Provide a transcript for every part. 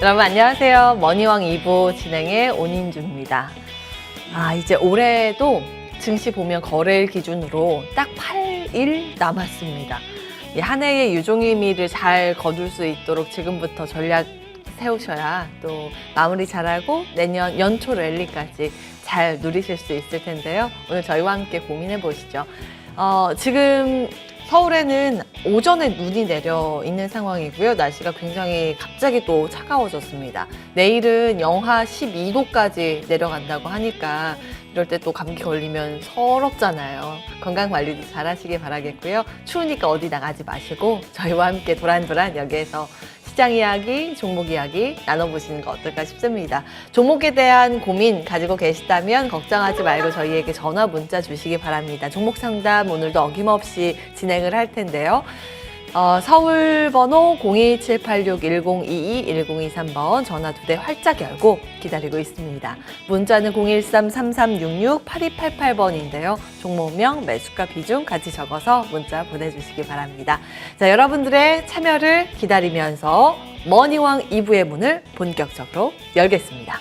여러분 안녕하세요. 머니왕 2부 진행의 온인주입니다. 이제 올해도 증시 보면 거래일 기준으로 딱 8일 남았습니다. 이 한 해의 유종의미를 잘 거둘 수 있도록 지금부터 전략 세우셔야 또 마무리 잘하고 내년 연초 랠리까지 잘 누리실 수 있을 텐데요. 오늘 저희와 함께 고민해 보시죠. 지금 서울에는 오전에 눈이 내려 있는 상황이고요. 날씨가 굉장히 갑자기 또 차가워졌습니다. 내일은 영하 12도까지 내려간다고 하니까 이럴 때 또 감기 걸리면 서럽잖아요. 건강관리도 잘 하시길 바라겠고요. 추우니까 어디 나가지 마시고 저희와 함께 도란도란 여기에서 시장 이야기, 종목 이야기 나눠보시는 거 어떨까 싶습니다. 종목에 대한 고민 가지고 계시다면 걱정하지 말고 저희에게 전화 문자 주시기 바랍니다. 종목 상담 오늘도 어김없이 진행을 할 텐데요. 서울 번호 02786-1022-1023번 전화 2대 활짝 열고 기다리고 있습니다. 문자는 013-3366-8288번인데요. 종목명, 매수가 비중 같이 적어서 문자 보내주시기 바랍니다. 자, 여러분들의 참여를 기다리면서 머니왕 2부의 문을 본격적으로 열겠습니다.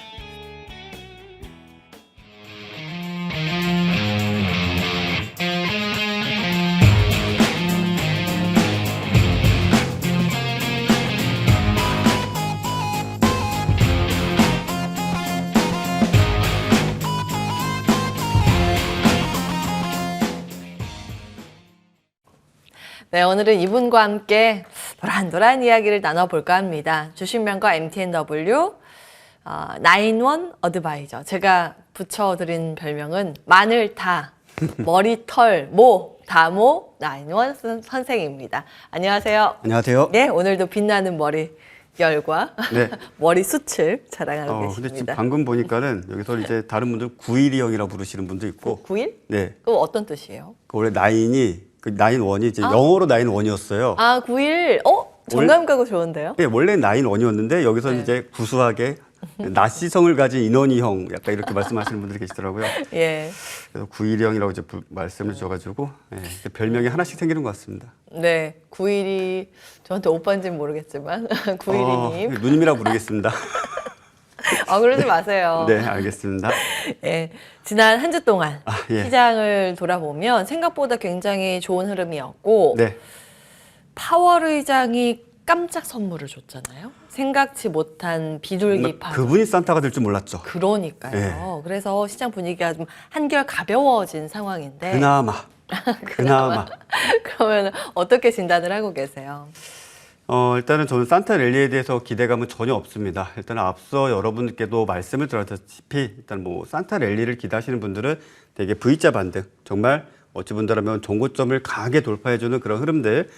네, 오늘은 이분과 함께 도란도란 이야기를 나눠볼까 합니다. 주식명가 MTNW, 나인원 어드바이저. 제가 붙여드린 별명은 마늘타, 머리털, 다모, 나인원 선생입니다. 안녕하세요. 안녕하세요. 네, 오늘도 빛나는 머리 열과 네. 머리 숱을 자랑하고 근데 계십니다. 지금 방금 보니까는 여기서 이제 다른 분들 9일이 형이라고 부르시는 분도 있고. 9일? 네. 그럼 어떤 뜻이에요? 원래 나인원이 이제 영어로 나인원이었어요. 9일? 정감가고 좋은데요? 네, 원래 나인원이었는데 여기서 네. 이제 구수하게 나시성을 가진 인원이 형 약간 이렇게 말씀하시는 분들이 계시더라고요. 예. 그래서 9일이 형이라고 이제 말씀을 주셔가지고 별명이 하나씩 생기는 것 같습니다. 네, 9일이 저한테 오빠인지는 모르겠지만 9일이님. 누님이라고 부르겠습니다. 그러지 마세요. 네, 알겠습니다. 예, 지난 한 주 동안 예. 시장을 돌아보면 생각보다 굉장히 좋은 흐름이었고 네. 파월 의장이 깜짝 선물을 줬잖아요. 생각지 못한 비둘기 파. 그분이 산타가 될 줄 몰랐죠. 그러니까요. 그래서 시장 분위기가 좀 한결 가벼워진 상황인데. 그나마. 그러면 어떻게 진단을 하고 계세요? 일단은 저는 산타 랠리에 대해서 기대감은 전혀 없습니다. 일단 앞서 여러분들께도 말씀을 드렸다시피 일단 산타 랠리를 기대하시는 분들은 되게 V자 반등, 정말 어찌 본다면 종고점을 강하게 돌파해주는 그런 흐름들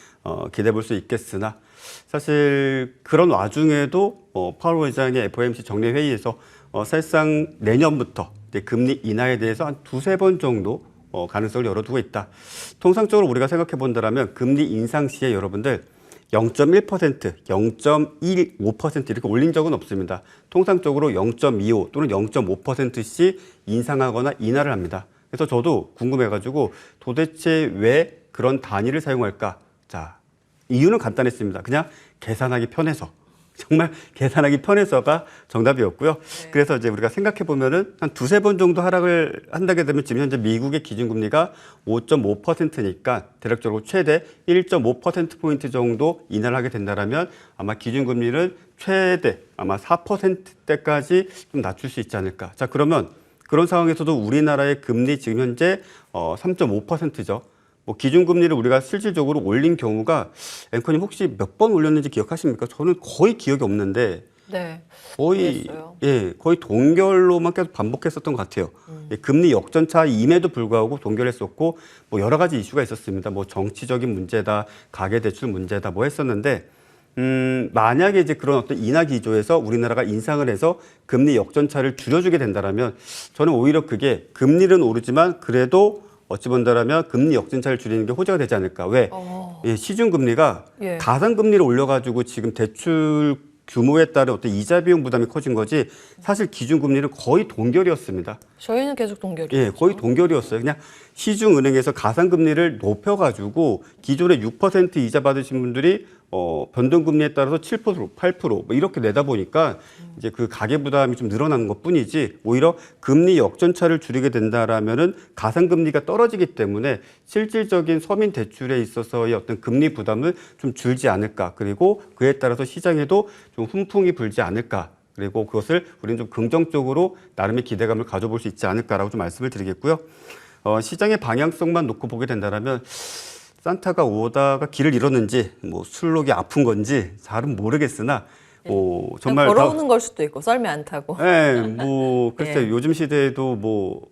기대해 볼 수 있겠으나 사실 그런 와중에도 파월 의장의 FOMC 정례 회의에서 사실상 내년부터 이제 금리 인하에 대해서 한 2-3번 정도 가능성을 열어두고 있다. 통상적으로 우리가 생각해 본다면 금리 인상 시에 여러분들 0.1%, 0.15% 이렇게 올린 적은 없습니다. 통상적으로 0.25 또는 0.5%씩 인상하거나 인하를 합니다. 그래서 저도 궁금해가지고 도대체 왜 그런 단위를 사용할까? 자, 이유는 간단했습니다. 그냥 계산하기 편해서. 정말 계산하기 편해서가 정답이었고요. 네. 그래서 이제 우리가 생각해 보면은 한 2-3번 정도 하락을 한다게 되면 지금 현재 미국의 기준금리가 5.5%니까 대략적으로 최대 1.5%포인트 정도 인하를 하게 된다면 아마 기준금리는 최대 아마 4%대까지 좀 낮출 수 있지 않을까. 자, 그러면 그런 상황에서도 우리나라의 금리 지금 현재 3.5%죠. 기준금리를 우리가 실질적으로 올린 경우가 앵커님 혹시 몇 번 올렸는지 기억하십니까? 저는 거의 기억이 없는데 네, 거의 동결로만 계속 반복했었던 것 같아요. 금리 역전차임에도 불구하고 동결했었고 여러 가지 이슈가 있었습니다. 정치적인 문제다, 가계대출 문제다 했었는데 만약에 이제 그런 어떤 인하 기조에서 우리나라가 인상을 해서 금리 역전차를 줄여주게 된다면 저는 오히려 그게 금리는 오르지만 그래도 어찌 본다면 금리 역전차를 줄이는 게 호재가 되지 않을까. 왜? 시중금리가 가상금리를 올려가지고 지금 대출 규모에 따른 어떤 이자 비용 부담이 커진 거지 사실 기준금리는 거의 동결이었습니다. 저희는 계속 동결이었죠. 거의 동결이었어요. 그냥 시중은행에서 가상금리를 높여가지고 기존에 6% 이자 받으신 분들이 변동금리에 따라서 7%, 8%뭐 이렇게 내다 보니까 이제 그 가계 부담이 좀 늘어나는 것 뿐이지 오히려 금리 역전차를 줄이게 된다라면은 가상금리가 떨어지기 때문에 실질적인 서민 대출에 있어서의 어떤 금리 부담은 좀 줄지 않을까. 그리고 그에 따라서 시장에도 좀 훈풍이 불지 않을까. 그리고 그것을 우리는 좀 긍정적으로 나름의 기대감을 가져볼 수 있지 않을까라고 좀 말씀을 드리겠고요. 시장의 방향성만 놓고 보게 된다면 산타가 오다가 길을 잃었는지 뭐 술록이 아픈 건지 잘은 모르겠으나 정말 걸어오는 걸 수도 있고 썰매 안 타고. 네, 뭐 글쎄 네. 요즘 시대에도 뭐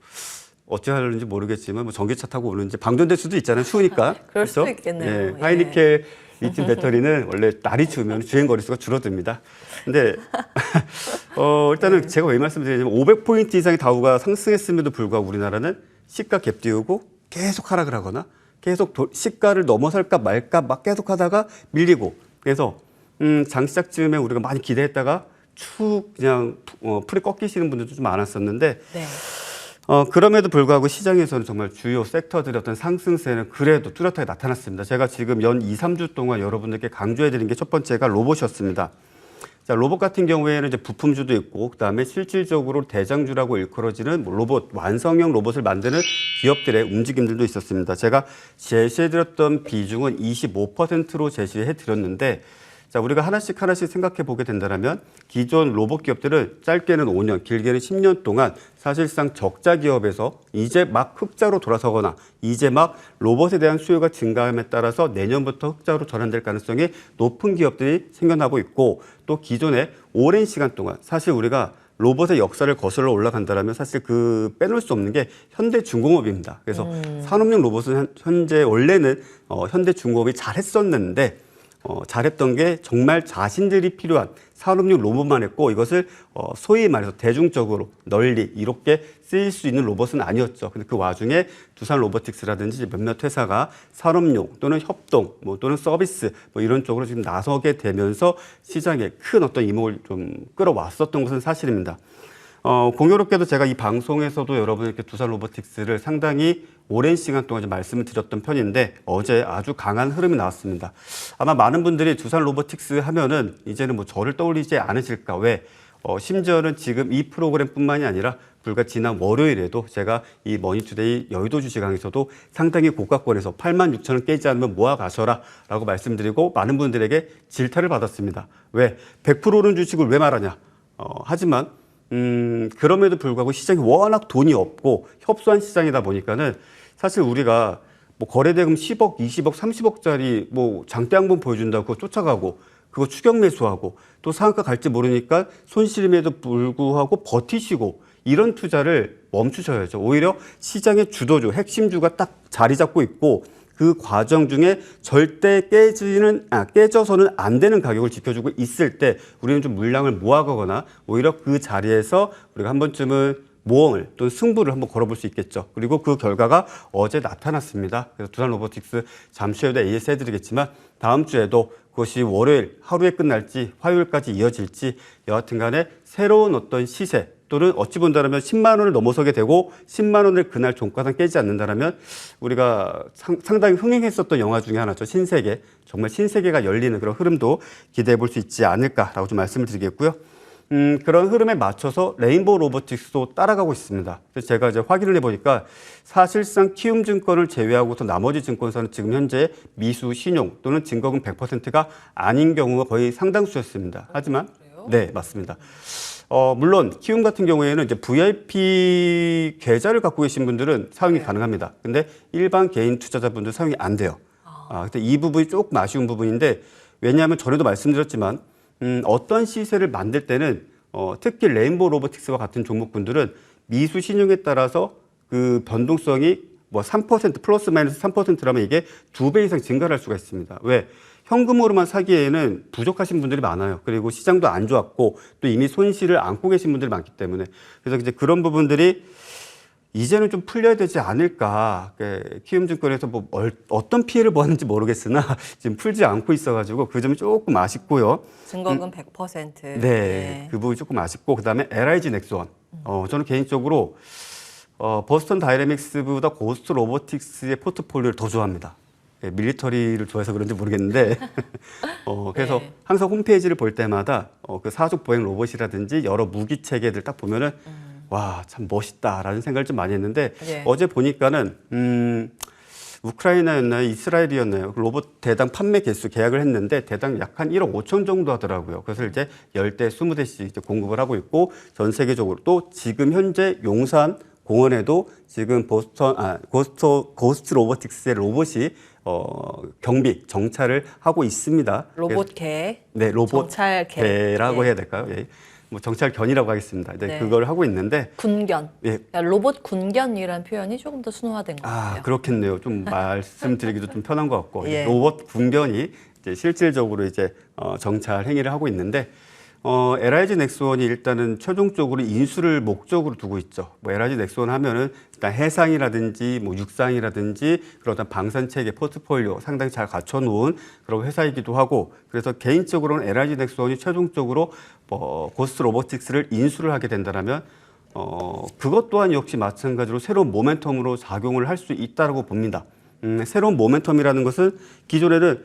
어찌 하는지 모르겠지만 뭐 전기차 타고 오는지 방전될 수도 있잖아요. 추우니까. 그럴 수도 그렇죠? 있겠네요. 예, 예. 하이니켈 리튬 배터리는 원래 날이 추우면 주행 거리수가 줄어듭니다. 근데 일단은 제가 왜 말씀드리냐면 500포인트 이상의 다우가 상승했음에도 불구하고 우리나라는 시가 갭 띄우고 계속 하락을 하거나 계속 시가를 넘어설까 말까 막 계속 하다가 밀리고 그래서 장 시작쯤에 우리가 많이 기대했다가 축 그냥 풀이 꺾이시는 분들도 좀 많았었는데 네. 그럼에도 불구하고 시장에서는 정말 주요 섹터들의 어떤 상승세는 그래도 뚜렷하게 나타났습니다. 제가 지금 연 2, 3주 동안 여러분들께 강조해드린 게 첫 번째가 로봇이었습니다. 자, 로봇 같은 경우에는 이제 부품주도 있고, 그다음에 실질적으로 대장주라고 일컬어지는 뭐 로봇, 완성형 로봇을 만드는 기업들의 움직임들도 있었습니다. 제가 제시해드렸던 비중은 25%로 제시해드렸는데, 자, 우리가 하나씩 생각해 보게 된다면 기존 로봇 기업들은 짧게는 5년, 길게는 10년 동안 사실상 적자 기업에서 이제 막 흑자로 돌아서거나 이제 막 로봇에 대한 수요가 증가함에 따라서 내년부터 흑자로 전환될 가능성이 높은 기업들이 생겨나고 있고 또 기존에 오랜 시간 동안 사실 우리가 로봇의 역사를 거슬러 올라간다면 사실 그 빼놓을 수 없는 게 현대중공업입니다. 그래서 산업용 로봇은 현재 원래는 현대중공업이 잘했었는데 잘했던 게 정말 자신들이 필요한 산업용 로봇만 했고 이것을 소위 말해서 대중적으로 널리 이롭게 쓰일 수 있는 로봇은 아니었죠. 근데 그 와중에 두산 로보틱스라든지 몇몇 회사가 산업용 또는 협동 또는 서비스 이런 쪽으로 지금 나서게 되면서 시장에 큰 어떤 이목을 좀 끌어왔었던 것은 사실입니다. 공교롭게도 제가 이 방송에서도 여러분에게 두산 로보틱스를 상당히 오랜 시간 동안 좀 말씀을 드렸던 편인데 어제 아주 강한 흐름이 나왔습니다. 아마 많은 분들이 두산 로보틱스 하면은 이제는 뭐 저를 떠올리지 않으실까. 왜? 심지어는 지금 이 프로그램뿐만이 아니라 불과 지난 월요일에도 제가 이 머니투데이 여의도 주식항에서도 상당히 고가권에서 86,000원 깨지 않으면 모아 가셔라 라고 말씀드리고 많은 분들에게 질타를 받았습니다. 왜? 100% 오른 주식을 왜 말하냐? 하지만 그럼에도 불구하고 시장이 워낙 돈이 없고 협소한 시장이다 보니까는 사실 우리가 뭐 거래대금 10억, 20억, 30억짜리 뭐 장대 한번 보여준다고 그거 쫓아가고 그거 추격 매수하고 또 상한가 갈지 모르니까 손실임에도 불구하고 버티시고 이런 투자를 멈추셔야죠. 오히려 시장의 주도주, 핵심주가 딱 자리 잡고 있고 그 과정 중에 절대 깨져서는 안 되는 가격을 지켜주고 있을 때 우리는 좀 물량을 모아가거나 오히려 그 자리에서 우리가 한 번쯤은 모험을 또는 승부를 한번 걸어볼 수 있겠죠. 그리고 그 결과가 어제 나타났습니다. 그래서 두산 로보틱스 잠시 후에 AS 해드리겠지만 다음 주에도 그것이 월요일 하루에 끝날지 화요일까지 이어질지 여하튼 간에 새로운 어떤 시세 또는 어찌 본다면 10만 원을 넘어서게 되고 10만 원을 그날 종가상 깨지 않는다면 우리가 상당히 흥행했었던 영화 중에 하나죠. 신세계. 정말 신세계가 열리는 그런 흐름도 기대해 볼 수 있지 않을까라고 좀 말씀을 드리겠고요. 그런 흐름에 맞춰서 레인보우 로보틱스도 따라가고 있습니다. 그래서 제가 이제 확인을 해보니까 사실상 키움증권을 제외하고서 나머지 증권사는 지금 현재 미수, 신용 또는 증거금 100%가 아닌 경우가 거의 상당수였습니다. 하지만 네, 맞습니다. 물론 키움 같은 경우에는 이제 VIP 계좌를 갖고 계신 분들은 사용이 가능합니다. 근데 일반 개인 투자자분들 사용이 안 돼요. 근데 이 부분이 조금 아쉬운 부분인데 왜냐하면 전에도 말씀드렸지만 어떤 시세를 만들 때는 특히 레인보우 로보틱스와 같은 종목군들은 미수 신용에 따라서 그 변동성이 뭐 3% 플러스 마이너스 3%라면 이게 2배 이상 증가할 수가 있습니다. 왜? 현금으로만 사기에는 부족하신 분들이 많아요. 그리고 시장도 안 좋았고 또 이미 손실을 안고 계신 분들이 많기 때문에 그래서 이제 그런 부분들이 이제는 좀 풀려야 되지 않을까. 키움증권에서 뭐 어떤 피해를 보았는지 모르겠으나 지금 풀지 않고 있어가지고 그 점이 조금 아쉽고요. 증거금 100%. 네, 그 부분이 조금 아쉽고 그다음에 LIG 넥스원. 저는 개인적으로 버스턴 다이내믹스보다 고스트 로보틱스의 포트폴리오를 더 좋아합니다. 예, 밀리터리를 좋아해서 그런지 모르겠는데 그래서 네. 항상 홈페이지를 볼 때마다 그 사족 보행 로봇이라든지 여러 무기 체계들 딱 보면은 와, 참 멋있다라는 생각을 좀 많이 했는데 네. 어제 보니까는 우크라이나였나요? 이스라엘이었나요? 로봇 대당 판매 개수 계약을 했는데 대당 약 한 1억 5천 정도 하더라고요. 그래서 이제 10대, 20대씩 이제 공급을 하고 있고 전 세계적으로 또 지금 현재 용산 공원에도 지금 고스트 로보틱스의 로봇이 경비, 정찰을 하고 있습니다. 로봇개, 네, 정찰개. 로봇개라고 예. 해야 될까요? 예. 뭐 정찰견이라고 하겠습니다. 네, 네. 그걸 하고 있는데 군견. 예. 그러니까 로봇 군견이라는 표현이 조금 더 순화된 것 같아요. 그렇겠네요. 좀 말씀드리기도 좀 편한 것 같고 예. 로봇 군견이 이제 실질적으로 이제 정찰 행위를 하고 있는데 LIG 넥스원이 일단은 최종적으로 인수를 목적으로 두고 있죠. 뭐 LIG 넥스원 하면은 일단 해상이라든지 뭐 육상이라든지 그런 어떤 방산 체계 포트폴리오 상당히 잘 갖춰놓은 그런 회사이기도 하고 그래서 개인적으로는 LIG 넥스원이 최종적으로 고스트 로보틱스를 인수를 하게 된다라면 그것 또한 역시 마찬가지로 새로운 모멘텀으로 작용을 할 수 있다고 봅니다. 새로운 모멘텀이라는 것은 기존에는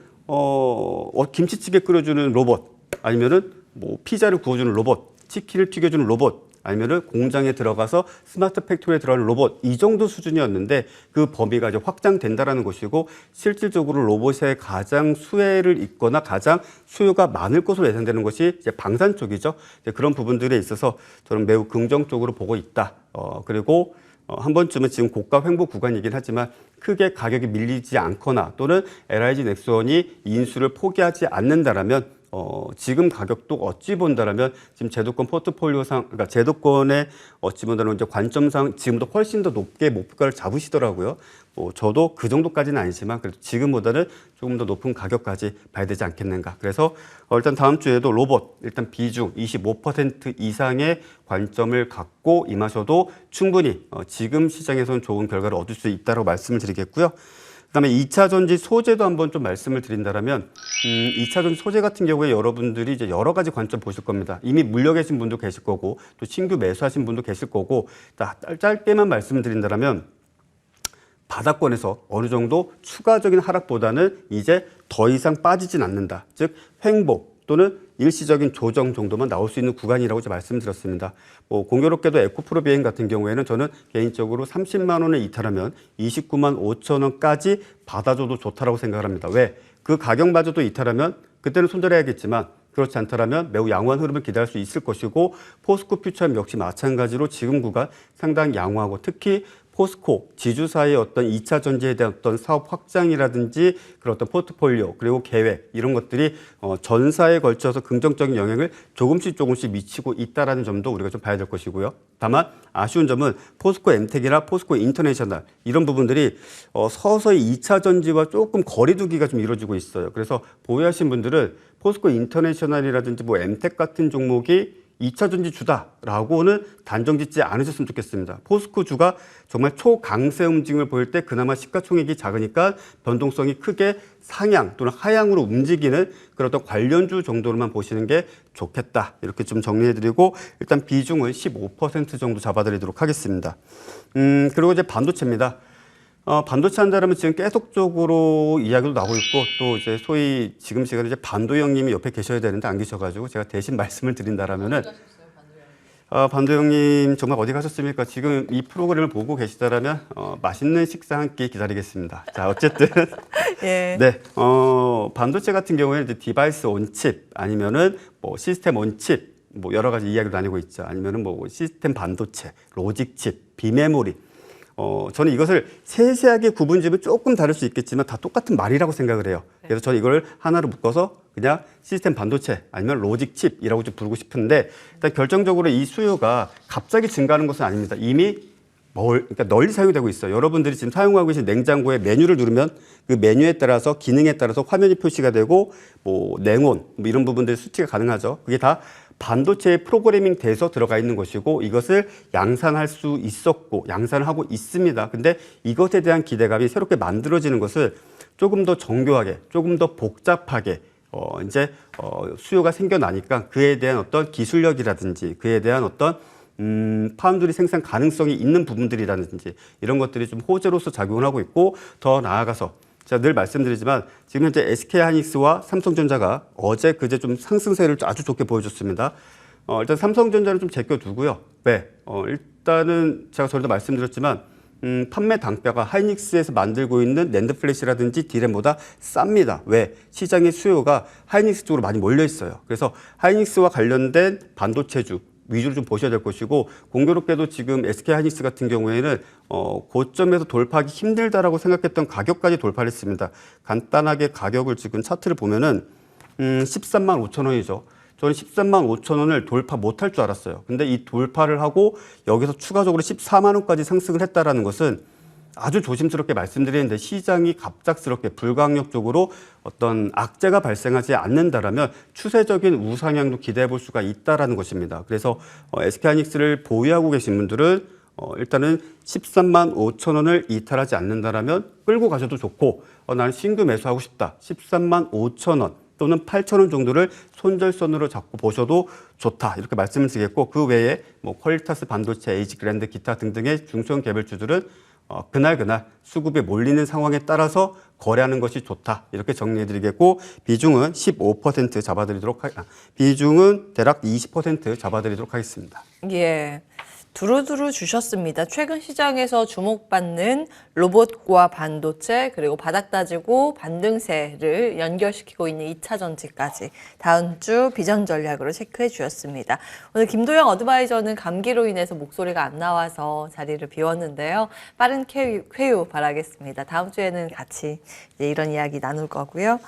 김치찌개 끓여주는 로봇 아니면은 뭐 피자를 구워주는 로봇, 치킨을 튀겨주는 로봇, 아니면은 공장에 들어가서 스마트 팩토리에 들어가는 로봇 이 정도 수준이었는데 그 범위가 이제 확장된다라는 것이고 실질적으로 로봇의 가장 수혜를 입거나 가장 수요가 많을 것으로 예상되는 것이 이제 방산 쪽이죠. 이제 그런 부분들에 있어서 저는 매우 긍정적으로 보고 있다. 그리고 한 번쯤은 지금 고가 횡보 구간이긴 하지만 크게 가격이 밀리지 않거나 또는 LIG 넥스원이 인수를 포기하지 않는다라면 지금 가격도 어찌 본다라면 지금 제도권 포트폴리오상, 그러니까 제도권의 어찌 본다면 이제 관점상 지금도 훨씬 더 높게 목표가를 잡으시더라고요. 저도 그 정도까지는 아니지만 그래도 지금보다는 조금 더 높은 가격까지 봐야 되지 않겠는가. 그래서 일단 다음 주에도 로봇 일단 비중 25% 이상의 관점을 갖고 임하셔도 충분히 지금 시장에서는 좋은 결과를 얻을 수 있다고 말씀을 드리겠고요. 그다음에 2차 전지 소재도 한번 좀 말씀을 드린다면 2차 전지 소재 같은 경우에 여러분들이 이제 여러 가지 관점 보실 겁니다. 이미 물려 계신 분도 계실 거고 또 신규 매수하신 분도 계실 거고 짧게만 말씀을 드린다면 바닥권에서 어느 정도 추가적인 하락보다는 이제 더 이상 빠지진 않는다. 즉 횡보 또는 일시적인 조정 정도만 나올 수 있는 구간이라고 이제 말씀드렸습니다. 공교롭게도 에코프로 비행 같은 경우에는 저는 개인적으로 30만 원을 이탈하면 29만 5천 원까지 받아줘도 좋다라고 생각을 합니다. 왜? 그 가격마저도 이탈하면 그때는 손절해야겠지만 그렇지 않다면 매우 양호한 흐름을 기대할 수 있을 것이고 포스코 퓨처엠 역시 마찬가지로 지금 구간 상당히 양호하고 특히 포스코, 지주사의 어떤 2차 전지에 대한 어떤 사업 확장이라든지 그런 어떤 포트폴리오 그리고 계획 이런 것들이 전사에 걸쳐서 긍정적인 영향을 조금씩 미치고 있다라는 점도 우리가 좀 봐야 될 것이고요. 다만 아쉬운 점은 포스코 엠텍이나 포스코 인터내셔널 이런 부분들이 서서히 2차 전지와 조금 거리두기가 좀 이루어지고 있어요. 그래서 보유하신 분들은 포스코 인터내셔널이라든지 뭐 엠텍 같은 종목이 2차 전지 주다라고는 단정 짓지 않으셨으면 좋겠습니다. 포스코 주가 정말 초강세 움직임을 보일 때 그나마 시가총액이 작으니까 변동성이 크게 상향 또는 하향으로 움직이는 그런 어떤 관련주 정도로만 보시는 게 좋겠다. 이렇게 좀 정리해드리고 일단 비중을 15% 정도 잡아드리도록 하겠습니다. 그리고 이제 반도체입니다. 반도체 한다면 지금 계속적으로 이야기도 나오고 있고 또 이제 소위 지금 시간에 이제 반도 형님이 옆에 계셔야 되는데 안 계셔가지고 제가 대신 말씀을 드린다라면은 반도 형님 정말 어디 가셨습니까? 지금 이 프로그램을 보고 계시다라면 맛있는 식사 한 끼 기다리겠습니다. 자 어쨌든 예. 네 반도체 같은 경우에는 이제 디바이스 온 칩 아니면은 뭐 시스템 온 칩 뭐 여러 가지 이야기를 나누고 있죠. 아니면은 뭐 시스템 반도체, 로직 칩, 비메모리. 저는 이것을 세세하게 구분짓으면 조금 다를 수 있겠지만 다 똑같은 말이라고 생각을 해요. 그래서 저는 이걸 하나로 묶어서 그냥 시스템 반도체 아니면 로직 칩이라고 좀 부르고 싶은데 일단 결정적으로 이 수요가 갑자기 증가하는 것은 아닙니다. 이미 그러니까 널리 사용이 되고 있어요. 여러분들이 지금 사용하고 계신 냉장고의 메뉴를 누르면 그 메뉴에 따라서 기능에 따라서 화면이 표시가 되고 뭐 냉온 뭐 이런 부분들 수치가 가능하죠. 그게 다 반도체에 프로그래밍 돼서 들어가 있는 것이고 이것을 양산할 수 있었고 양산을 하고 있습니다. 근데 이것에 대한 기대감이 새롭게 만들어지는 것을 조금 더 정교하게 조금 더 복잡하게 이제 수요가 생겨나니까 그에 대한 어떤 기술력이라든지 그에 대한 어떤 파운드리 생산 가능성이 있는 부분들이라든지 이런 것들이 좀 호재로서 작용을 하고 있고 더 나아가서 제가 늘 말씀드리지만 지금 현재 SK하이닉스와 삼성전자가 어제 그제 좀 상승세를 아주 좋게 보여줬습니다. 일단 삼성전자는 좀 제껴두고요. 왜? 일단은 제가 전에도 말씀드렸지만 판매 단가가 하이닉스에서 만들고 있는 낸드 플래시라든지 디램보다 쌉니다. 왜? 시장의 수요가 하이닉스 쪽으로 많이 몰려 있어요. 그래서 하이닉스와 관련된 반도체주 위주로 좀 보셔야 될 것이고, 공교롭게도 지금 SK 하이닉스 같은 경우에는 고점에서 돌파하기 힘들다라고 생각했던 가격까지 돌파를 했습니다. 간단하게 가격을 지금 차트를 보면은 13만 5천 원이죠. 저는 13만 5천 원을 돌파 못할 줄 알았어요. 근데 이 돌파를 하고 여기서 추가적으로 14만 원까지 상승을 했다라는 것은 아주 조심스럽게 말씀드리는데, 시장이 갑작스럽게 불강력적으로 어떤 악재가 발생하지 않는다라면 추세적인 우상향도 기대해 볼 수가 있다라는 것입니다. 그래서 SK하이닉스를 보유하고 계신 분들은 일단은 13만 5천 원을 이탈하지 않는다라면 끌고 가셔도 좋고, 나는 신규 매수하고 싶다. 13만 5천 원 또는 8천 원 정도를 손절선으로 잡고 보셔도 좋다. 이렇게 말씀을 드리겠고, 그 외에 뭐 퀄리타스 반도체, 에이지 그랜드, 기타 등등의 중소형 개별주들은 그날 수급에 몰리는 상황에 따라서 거래하는 것이 좋다. 이렇게 정리해드리겠고, 비중은 15% 비중은 대략 20% 잡아드리도록 하겠습니다. 예. 두루두루 주셨습니다. 최근 시장에서 주목받는 로봇과 반도체, 그리고 바닥 다지고 반등세를 연결시키고 있는 2차 전지까지 다음 주 비전 전략으로 체크해 주셨습니다. 오늘 김도영 어드바이저는 감기로 인해서 목소리가 안 나와서 자리를 비웠는데요. 빠른 쾌유 바라겠습니다. 다음 주에는 같이 이제 이런 이야기 나눌 거고요.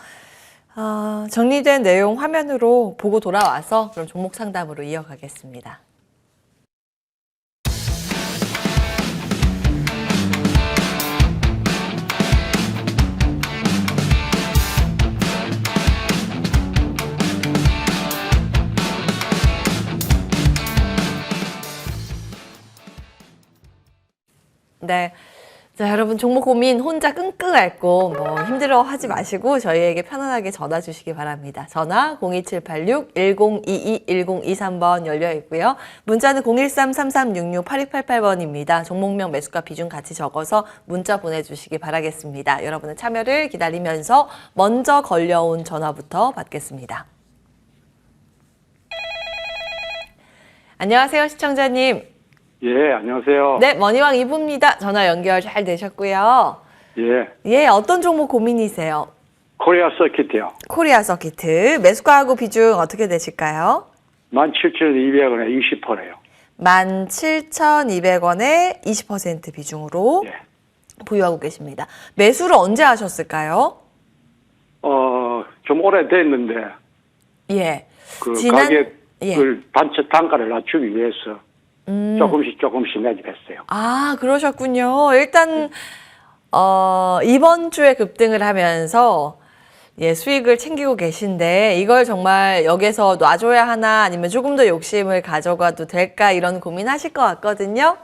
정리된 내용 화면으로 보고 돌아와서 그럼 종목 상담으로 이어가겠습니다. 네. 자, 여러분 종목 고민 혼자 끙끙 앓고 뭐 힘들어 하지 마시고 저희에게 편안하게 전화 주시기 바랍니다. 전화 02786-1022-1023번 열려 있고요. 문자는 013-3366-8288번입니다. 종목명 매수가 비중 같이 적어서 문자 보내주시기 바라겠습니다. 여러분의 참여를 기다리면서 먼저 걸려온 전화부터 받겠습니다. 안녕하세요, 시청자님. 예, 안녕하세요. 네, 머니왕 이부입니다. 전화 연결 잘 되셨고요. 예, 예, 어떤 종목 고민이세요? 코리아 서킷이요. 코리아 서키트. 매수가하고 비중 어떻게 되실까요? 17,200원에 20%예요. 17,200원에 20% 비중으로 예. 보유하고 계십니다. 매수를 언제 하셨을까요? 좀 오래됐는데, 예. 그 예. 가격을 단가를 낮추기 위해서 조금씩 매집했어요. 아, 그러셨군요. 일단 이번 주에 급등을 하면서 예, 수익을 챙기고 계신데 이걸 정말 여기서 놔줘야 하나 아니면 조금 더 욕심을 가져가도 될까 이런 고민하실 것 같거든요.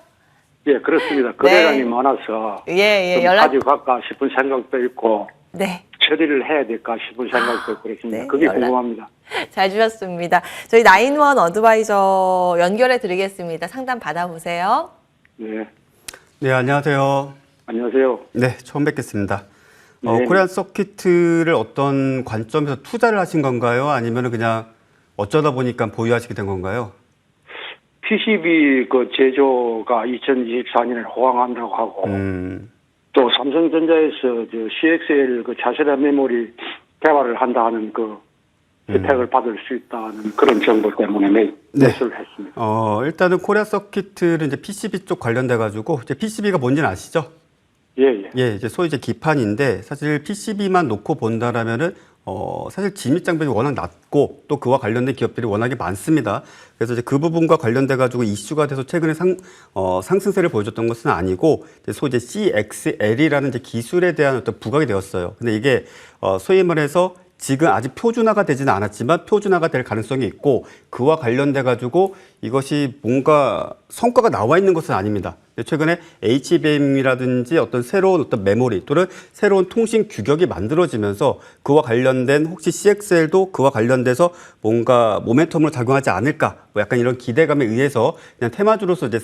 예, 그렇습니다. 거래량이 많아서 예, 좀 가져갈까 싶은 생각도 있고 네. 처리를 해야 될까 싶은 생각도 그렇습니다. 네, 그게 궁금합니다. 잘 주셨습니다. 저희 나인원 어드바이저 연결해 드리겠습니다. 상담 받아보세요. 네, 네, 안녕하세요. 안녕하세요. 네, 처음 뵙겠습니다. 네. 코리안 서킷을 어떤 관점에서 투자를 하신 건가요? 아니면 그냥 어쩌다 보니까 보유하시게 된 건가요? PCB 그 제조가 2024년에 호황한다고 하고 또 삼성전자에서 CXL 그 차세대 메모리 개발을 한다는 그 혜택을 받을 수 있다는 그런 정보 때문에 매수를 했습니다. 일단은 코리아 서킷은 이제 PCB 쪽 관련돼 가지고 이제 PCB가 뭔지는 아시죠? 예. 예, 이제 소위 이제 기판인데 사실 PCB만 놓고 본다라면은 사실 진입 장벽이 워낙 낮고 또 그와 관련된 기업들이 워낙에 많습니다. 그래서 이제 그 부분과 관련돼 가지고 이슈가 돼서 최근에 상승세를 보여줬던 것은 아니고 소위 이제 CXL이라는 이제 기술에 대한 어떤 부각이 되었어요. 근데 이게 소위 말해서 지금 아직 표준화가 되지는 않았지만 표준화가 될 가능성이 있고 그와 관련돼 가지고 이것이 뭔가 성과가 나와 있는 것은 아닙니다. 최근에 HBM이라든지 어떤 새로운 어떤 메모리 또는 새로운 통신 규격이 만들어지면서 그와 관련된 혹시 CXL도 그와 관련돼서 뭔가 모멘텀으로 작용하지 않을까 뭐 약간 이런 기대감에 의해서 그냥 테마주로서 이제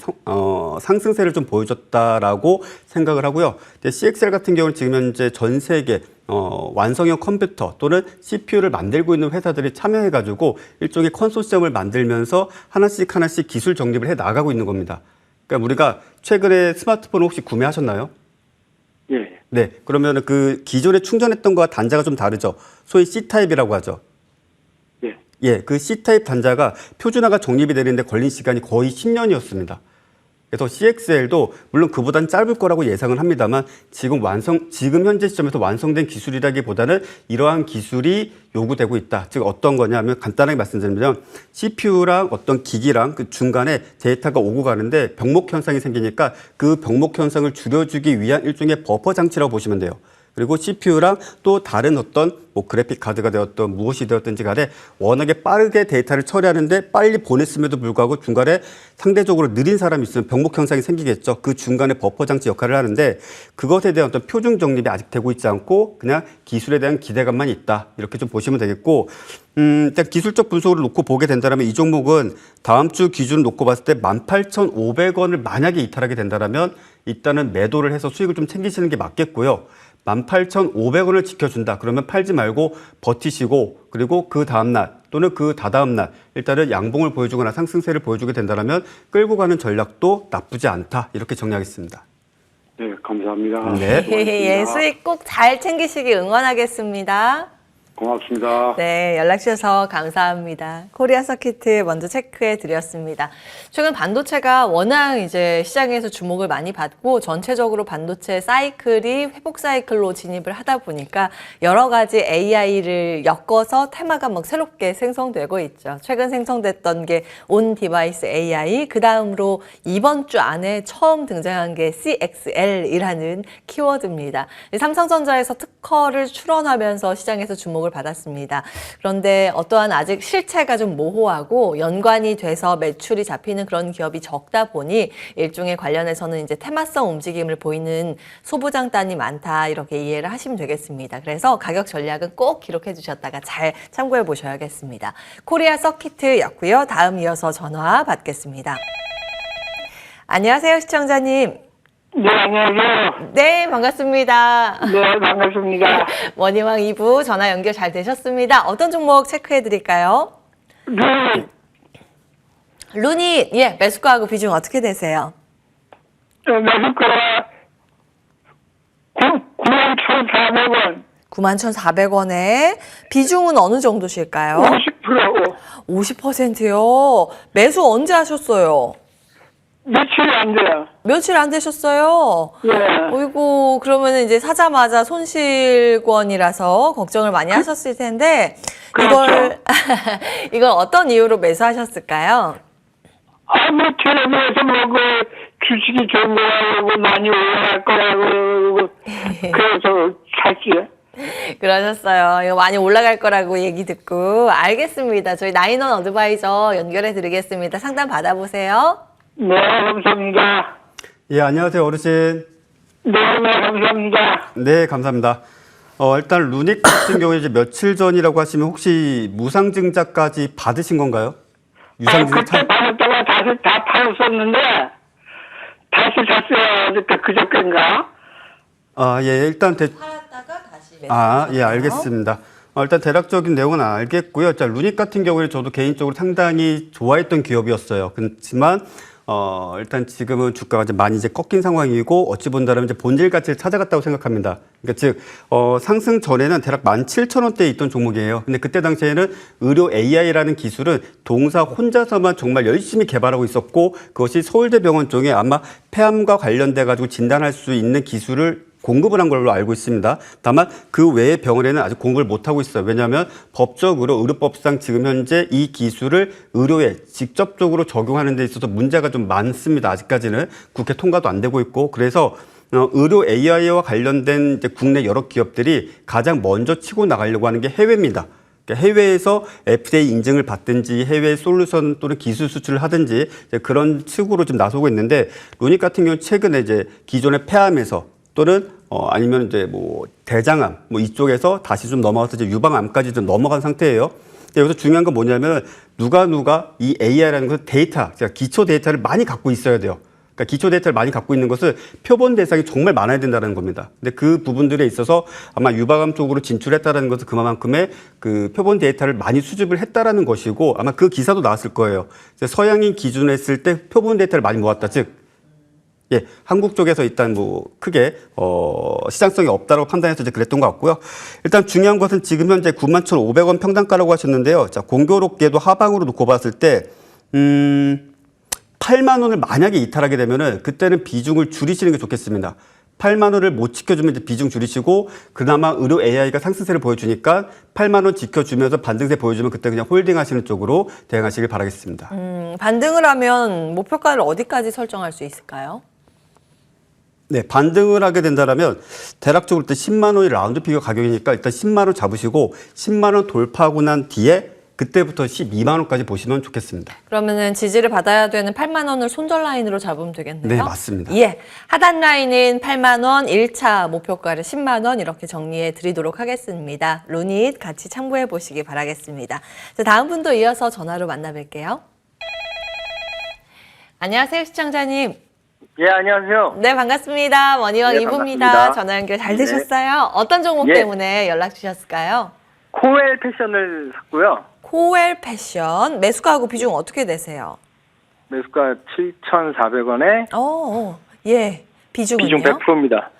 상승세를 좀 보여줬다라고 생각을 하고요. CXL 같은 경우는 지금 현재 전 세계 완성형 컴퓨터 또는 CPU를 만들고 있는 회사들이 참여해가지고 일종의 컨소시엄을 만들면서 하나씩 기술 정립을 해 나가고 있는 겁니다. 그러니까 우리가 최근에 스마트폰을 혹시 구매하셨나요? 예. 네. 그러면 그 기존에 충전했던 거와 단자가 좀 다르죠. 소위 C타입이라고 하죠. 예. 예. 그 C타입 단자가 표준화가 정립이 되는데 걸린 시간이 거의 10년이었습니다. 그래서 CXL도 물론 그보단 짧을 거라고 예상을 합니다만 지금 현재 시점에서 완성된 기술이라기보다는 이러한 기술이 요구되고 있다. 즉 어떤 거냐면 간단하게 말씀드리면 CPU랑 어떤 기기랑 그 중간에 데이터가 오고 가는데 병목 현상이 생기니까 그 병목 현상을 줄여주기 위한 일종의 버퍼 장치라고 보시면 돼요. 그리고 CPU랑 또 다른 어떤 뭐 그래픽 카드가 되었던 무엇이 되었든지 간에 워낙에 빠르게 데이터를 처리하는데 빨리 보냈음에도 불구하고 중간에 상대적으로 느린 사람이 있으면 병목 현상이 생기겠죠. 그 중간에 버퍼 장치 역할을 하는데 그것에 대한 어떤 표준 정립이 아직 되고 있지 않고 그냥 기술에 대한 기대감만 있다. 이렇게 좀 보시면 되겠고 일단 기술적 분석을 놓고 보게 된다면 이 종목은 다음 주 기준 놓고 봤을 때 18,500원을 만약에 이탈하게 된다면 일단은 매도를 해서 수익을 좀 챙기시는 게 맞겠고요. 18,500원을 지켜준다. 그러면 팔지 말고 버티시고 그리고 그 다음날 또는 그 다다음날 일단은 양봉을 보여주거나 상승세를 보여주게 된다면 끌고 가는 전략도 나쁘지 않다. 이렇게 정리하겠습니다. 네, 감사합니다. 네. 예, 수익 꼭 잘 챙기시기 응원하겠습니다. 고맙습니다. 네, 연락 주셔서 감사합니다. 코리아 서키트 먼저 체크해 드렸습니다. 최근 반도체가 워낙 이제 시장에서 주목을 많이 받고 전체적으로 반도체 사이클이 회복 사이클로 진입을 하다 보니까 여러 가지 AI를 엮어서 테마가 막 새롭게 생성되고 있죠. 최근 생성됐던 게 온 디바이스 AI, 그 다음으로 이번 주 안에 처음 등장한 게 CXL이라는 키워드입니다. 삼성전자에서 특허를 출원하면서 시장에서 주목을 받았습니다. 그런데 어떠한 아직 실체가 좀 모호하고 연관이 돼서 매출이 잡히는 그런 기업이 적다 보니 일종의 관련해서는 이제 테마성 움직임을 보이는 소부장단이 많다 이렇게 이해를 하시면 되겠습니다. 그래서 가격 전략은 꼭 기록해 주셨다가 잘 참고해 보셔야겠습니다. 코리아 서키트였고요. 다음 이어서 전화 받겠습니다. 안녕하세요, 시청자님. 네, 안녕하세요. 네, 반갑습니다. 네, 반갑습니다. 머니왕 2부 전화 연결 잘 되셨습니다. 어떤 종목 체크해 드릴까요? 네, 루닛, 예, 매수가하고 비중 어떻게 되세요? 매수가 91,400원, 91,400원에 비중은 어느 정도실까요? 50%. 50%요. 매수 언제 하셨어요? 며칠이 안 돼요. 며칠 안 되셨어요? 예. 어이구, 그러면 이제 사자마자 손실권이라서 걱정을 많이 하셨을 텐데, 이걸 어떤 이유로 매수하셨을까요? 뭐, 텔레비에서 주식이 좋은 거라고 많이 올라갈 거라고, 그래서 샀어요. 그러셨어요. 이거 많이 올라갈 거라고 얘기 듣고. 알겠습니다. 저희 나인원 어드바이저 연결해 드리겠습니다. 상담 받아보세요. 네, 감사합니다. 예, 안녕하세요, 어르신. 네, 감사합니다. 네, 감사합니다. 일단 루닉 같은 경우에 이제 며칠 전이라고 하시면 혹시 무상증자까지 받으신 건가요? 그때 받았다가 다시 다 팔았었는데, 다시 샀어요. 그저께인가? 예, 일단 팔았다가 다시 예, 알겠습니다. 일단 대략적인 내용은 알겠고요. 자, 루닉 같은 경우에는 저도 개인적으로 상당히 좋아했던 기업이었어요. 그렇지만 일단 지금은 주가가 이제 많이 이제 꺾인 상황이고 어찌 본다면 이제 본질 가치를 찾아갔다고 생각합니다. 그러니까 즉 상승 전에는 대략 17,000원대에 있던 종목이에요. 근데 그때 당시에는 의료 AI라는 기술은 동사 혼자서만 정말 열심히 개발하고 있었고 그것이 서울대병원 쪽에 아마 폐암과 관련돼 가지고 진단할 수 있는 기술을 공급을 한 걸로 알고 있습니다. 다만 그 외의 병원에는 아직 공급을 못하고 있어요. 왜냐하면 법적으로 의료법상 지금 현재 이 기술을 의료에 직접적으로 적용하는 데 있어서 문제가 좀 많습니다. 아직까지는 국회 통과도 안 되고 있고 그래서 의료 AI와 관련된 이제 국내 여러 기업들이 가장 먼저 치고 나가려고 하는 게 해외입니다. 그러니까 해외에서 FDA 인증을 받든지 해외 솔루션 또는 기술 수출을 하든지 이제 그런 측으로 좀 나서고 있는데 루닉 같은 경우는 최근에 이제 기존의 폐암에서 또는 아니면 이제 뭐 대장암 뭐 이쪽에서 다시 좀 넘어가서 이제 유방암까지 좀 넘어간 상태예요. 근데 여기서 중요한 건 뭐냐면 누가 이 AI라는 것은 데이터, 그러니까 기초 데이터를 많이 갖고 있어야 돼요. 그러니까 기초 데이터를 많이 갖고 있는 것은 표본 대상이 정말 많아야 된다는 겁니다. 근데 그 부분들에 있어서 아마 유방암 쪽으로 진출했다는 것은 그만큼의 그 표본 데이터를 많이 수집을 했다라는 것이고 아마 그 기사도 나왔을 거예요. 서양인 기준으로 했을 때 표본 데이터를 많이 모았다. 즉, 예, 한국 쪽에서 일단 뭐 크게 시장성이 없다고 판단해서 이제 그랬던 것 같고요. 일단 중요한 것은 지금 현재 91,500원 평당가라고 하셨는데요. 자, 공교롭게도 하방으로 놓고 봤을 때 8만 원을 만약에 이탈하게 되면은 그때는 비중을 줄이시는 게 좋겠습니다. 8만 원을 못 지켜주면 이제 비중 줄이시고 그나마 의료 AI가 상승세를 보여주니까 8만 원 지켜주면서 반등세 보여주면 그때 그냥 홀딩하시는 쪽으로 대응하시길 바라겠습니다. 반등을 하면 목표가를 어디까지 설정할 수 있을까요? 네, 반등을 하게 된다면 대략적으로 일단 10만 원이 라운드 피겨 가격이니까 일단 10만 원 잡으시고 10만 원 돌파하고 난 뒤에 그때부터 12만 원까지 보시면 좋겠습니다. 그러면은 지지를 받아야 되는 8만 원을 손절 라인으로 잡으면 되겠네요. 네, 맞습니다. 예, 하단 라인은 8만 원, 1차 목표가를 10만 원 이렇게 정리해 드리도록 하겠습니다. 루닛 같이 참고해 보시기 바라겠습니다. 자, 다음 분도 이어서 전화로 만나뵐게요. 안녕하세요, 시청자님. 예, 안녕하세요. 네, 반갑습니다. 원희왕 네, 이부입니다. 반갑습니다. 전화 연결 잘 네. 되셨어요? 어떤 종목 예. 때문에 연락 주셨을까요? 코엘 패션을 샀고요. 코엘 패션 매수가하고 비중 어떻게 되세요? 매수가 7,400원에 예. 비중은요? 비중 100%입니다.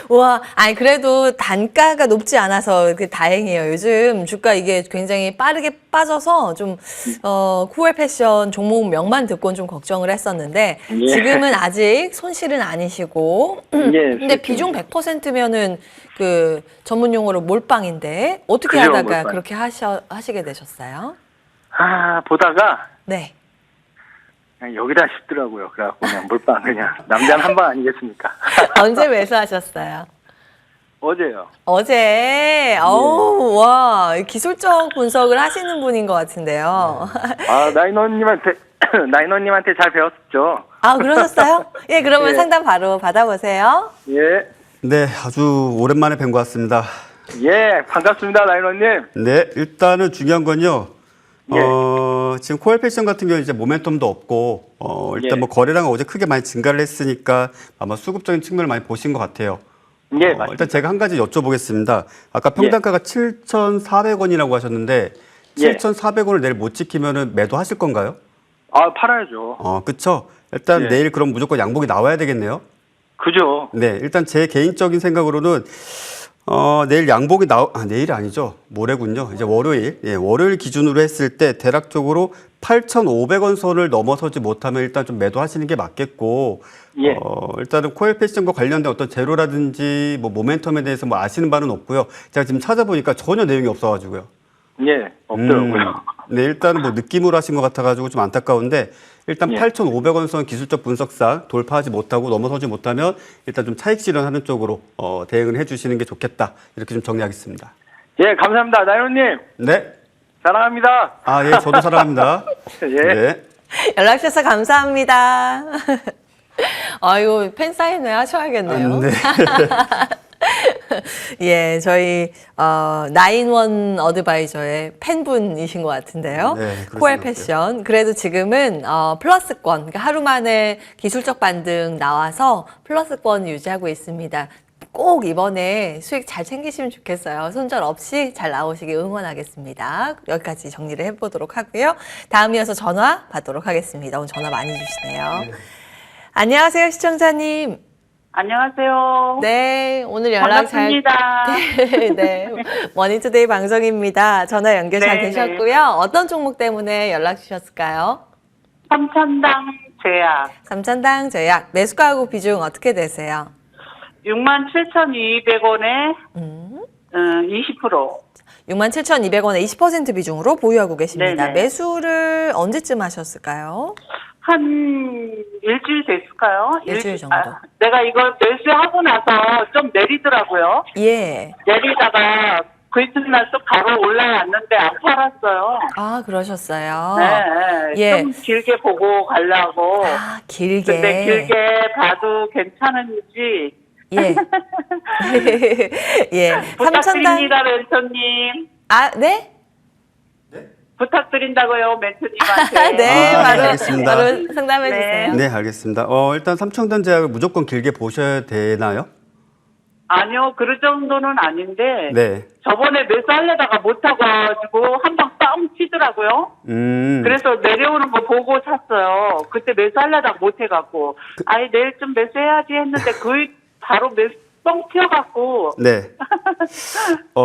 와, 아니 그래도 단가가 높지 않아서 다행이에요. 요즘 주가 이게 굉장히 빠르게 빠져서 좀 코엘 패션 종목명만 듣고는 좀 걱정을 했었는데 예. 지금은 아직 손실은 아니시고 예, 근데 비중 100%면은 그 전문 용어로 몰빵인데 어떻게 그죠, 하다가 몰빵. 그렇게 하시게 되셨어요? 보다가 네. 그냥 여기다 싶더라고요. 그래갖고 그냥 몰빵 그냥 남자는 한 방 아니겠습니까? 언제 매수하셨어요? 어제요. 어제, 어우, 와, 기술적 분석을 하시는 분인 것 같은데요. 나인원님한테 잘 배웠죠. 아, 그러셨어요? 예, 그러면 예. 상담 바로 받아보세요. 예. 네, 아주 오랜만에 뵌 것 같습니다. 예, 반갑습니다, 나인원님. 네, 일단은 중요한 건요. 예. 지금 코엘 패션 같은 경우는 이제 모멘텀도 없고, 일단 예. 뭐 거래량 어제 크게 많이 증가를 했으니까 아마 수급적인 측면을 많이 보신 것 같아요. 예, 맞습니다. 일단 제가 한 가지 여쭤보겠습니다. 아까 평단가가 7,400원이라고 하셨는데, 예. 7,400원을 내일 못 지키면은 매도하실 건가요? 팔아야죠. 그쵸. 일단 예. 내일 그럼 무조건 양봉이 나와야 되겠네요. 그죠. 네, 일단 제 개인적인 생각으로는 내일 양복이 내일이 아니죠. 모레군요. 이제 월요일. 예, 월요일 기준으로 했을 때 대략적으로 8,500원 선을 넘어서지 못하면 일단 좀 매도하시는 게 맞겠고, 예. 일단은 코엘 패션과 관련된 어떤 재료라든지 뭐 모멘텀에 대해서 뭐 아시는 바는 없고요. 제가 지금 찾아보니까 전혀 내용이 없어가지고요. 예, 없더라고요. 네, 일단은 뭐 느낌으로 하신 것 같아가지고 좀 안타까운데 일단 예. 8,500원 선 기술적 분석상 돌파하지 못하고 넘어서지 못하면 일단 좀 차익 실현하는 쪽으로 대응을 해주시는 게 좋겠다. 이렇게 좀 정리하겠습니다. 예, 감사합니다. 나인원님, 네. 사랑합니다. 예, 저도 사랑합니다. 예. 네. 연락 주셔서 감사합니다. 아유, 팬사인회 하셔야겠네요. 네. 예, 저희 나인원 어드바이저의 팬분이신 것 같은데요. 네, 그러신 코엘 것 패션. 그래도 지금은 플러스권, 그러니까 하루 만에 기술적 반등 나와서 플러스권 유지하고 있습니다. 꼭 이번에 수익 잘 챙기시면 좋겠어요. 손절 없이 잘 나오시길 응원하겠습니다. 여기까지 정리를 해보도록 하고요. 다음 이어서 전화 받도록 하겠습니다. 오늘 전화 많이 주시네요. 안녕하세요, 시청자님. 안녕하세요. 네, 오늘 연락 반갑습니다. 네, 머니투데이 방송입니다. 전화 연결 잘 네, 되셨고요. 어떤 종목 때문에 연락 주셨을까요? 삼천당 제약 삼천당 제약 매수가하고 비중 어떻게 되세요? 67,200원에 20%. 67,200원에 20% 비중으로 보유하고 계십니다. 네네. 매수를 언제쯤 하셨을까요? 한 일주일 됐을까요? 일주일 정도. 내가 이걸 매수하고 나서 좀 내리더라고요. 예. 내리다가 그 이튿날 또 바로 올라왔는데 안 팔았어요. 아, 그러셨어요. 네, 예. 좀 길게 보고 가려고. 아, 길게. 근데 길게 봐도 괜찮은지 예. 예. 부탁드립니다, 멘토님. 아, 네? 부탁드린다고요, 멘토님한테. 네, 아, 바로, 알겠습니다. 바로 상담해 주세요. 네, 알겠습니다. 일단 삼청단 제약을 무조건 길게 보셔야 되나요? 아니요, 그 정도는 아닌데 네. 저번에 매수하려다가 못하고 가지고 한 방 빵 치더라고요. 그래서 내려오는 거 보고 샀어요. 그때 매수하려다가 못해갖고 아이 내일 좀 매수해야지 했는데 바로 매수 뻥 튀어갖고. 네.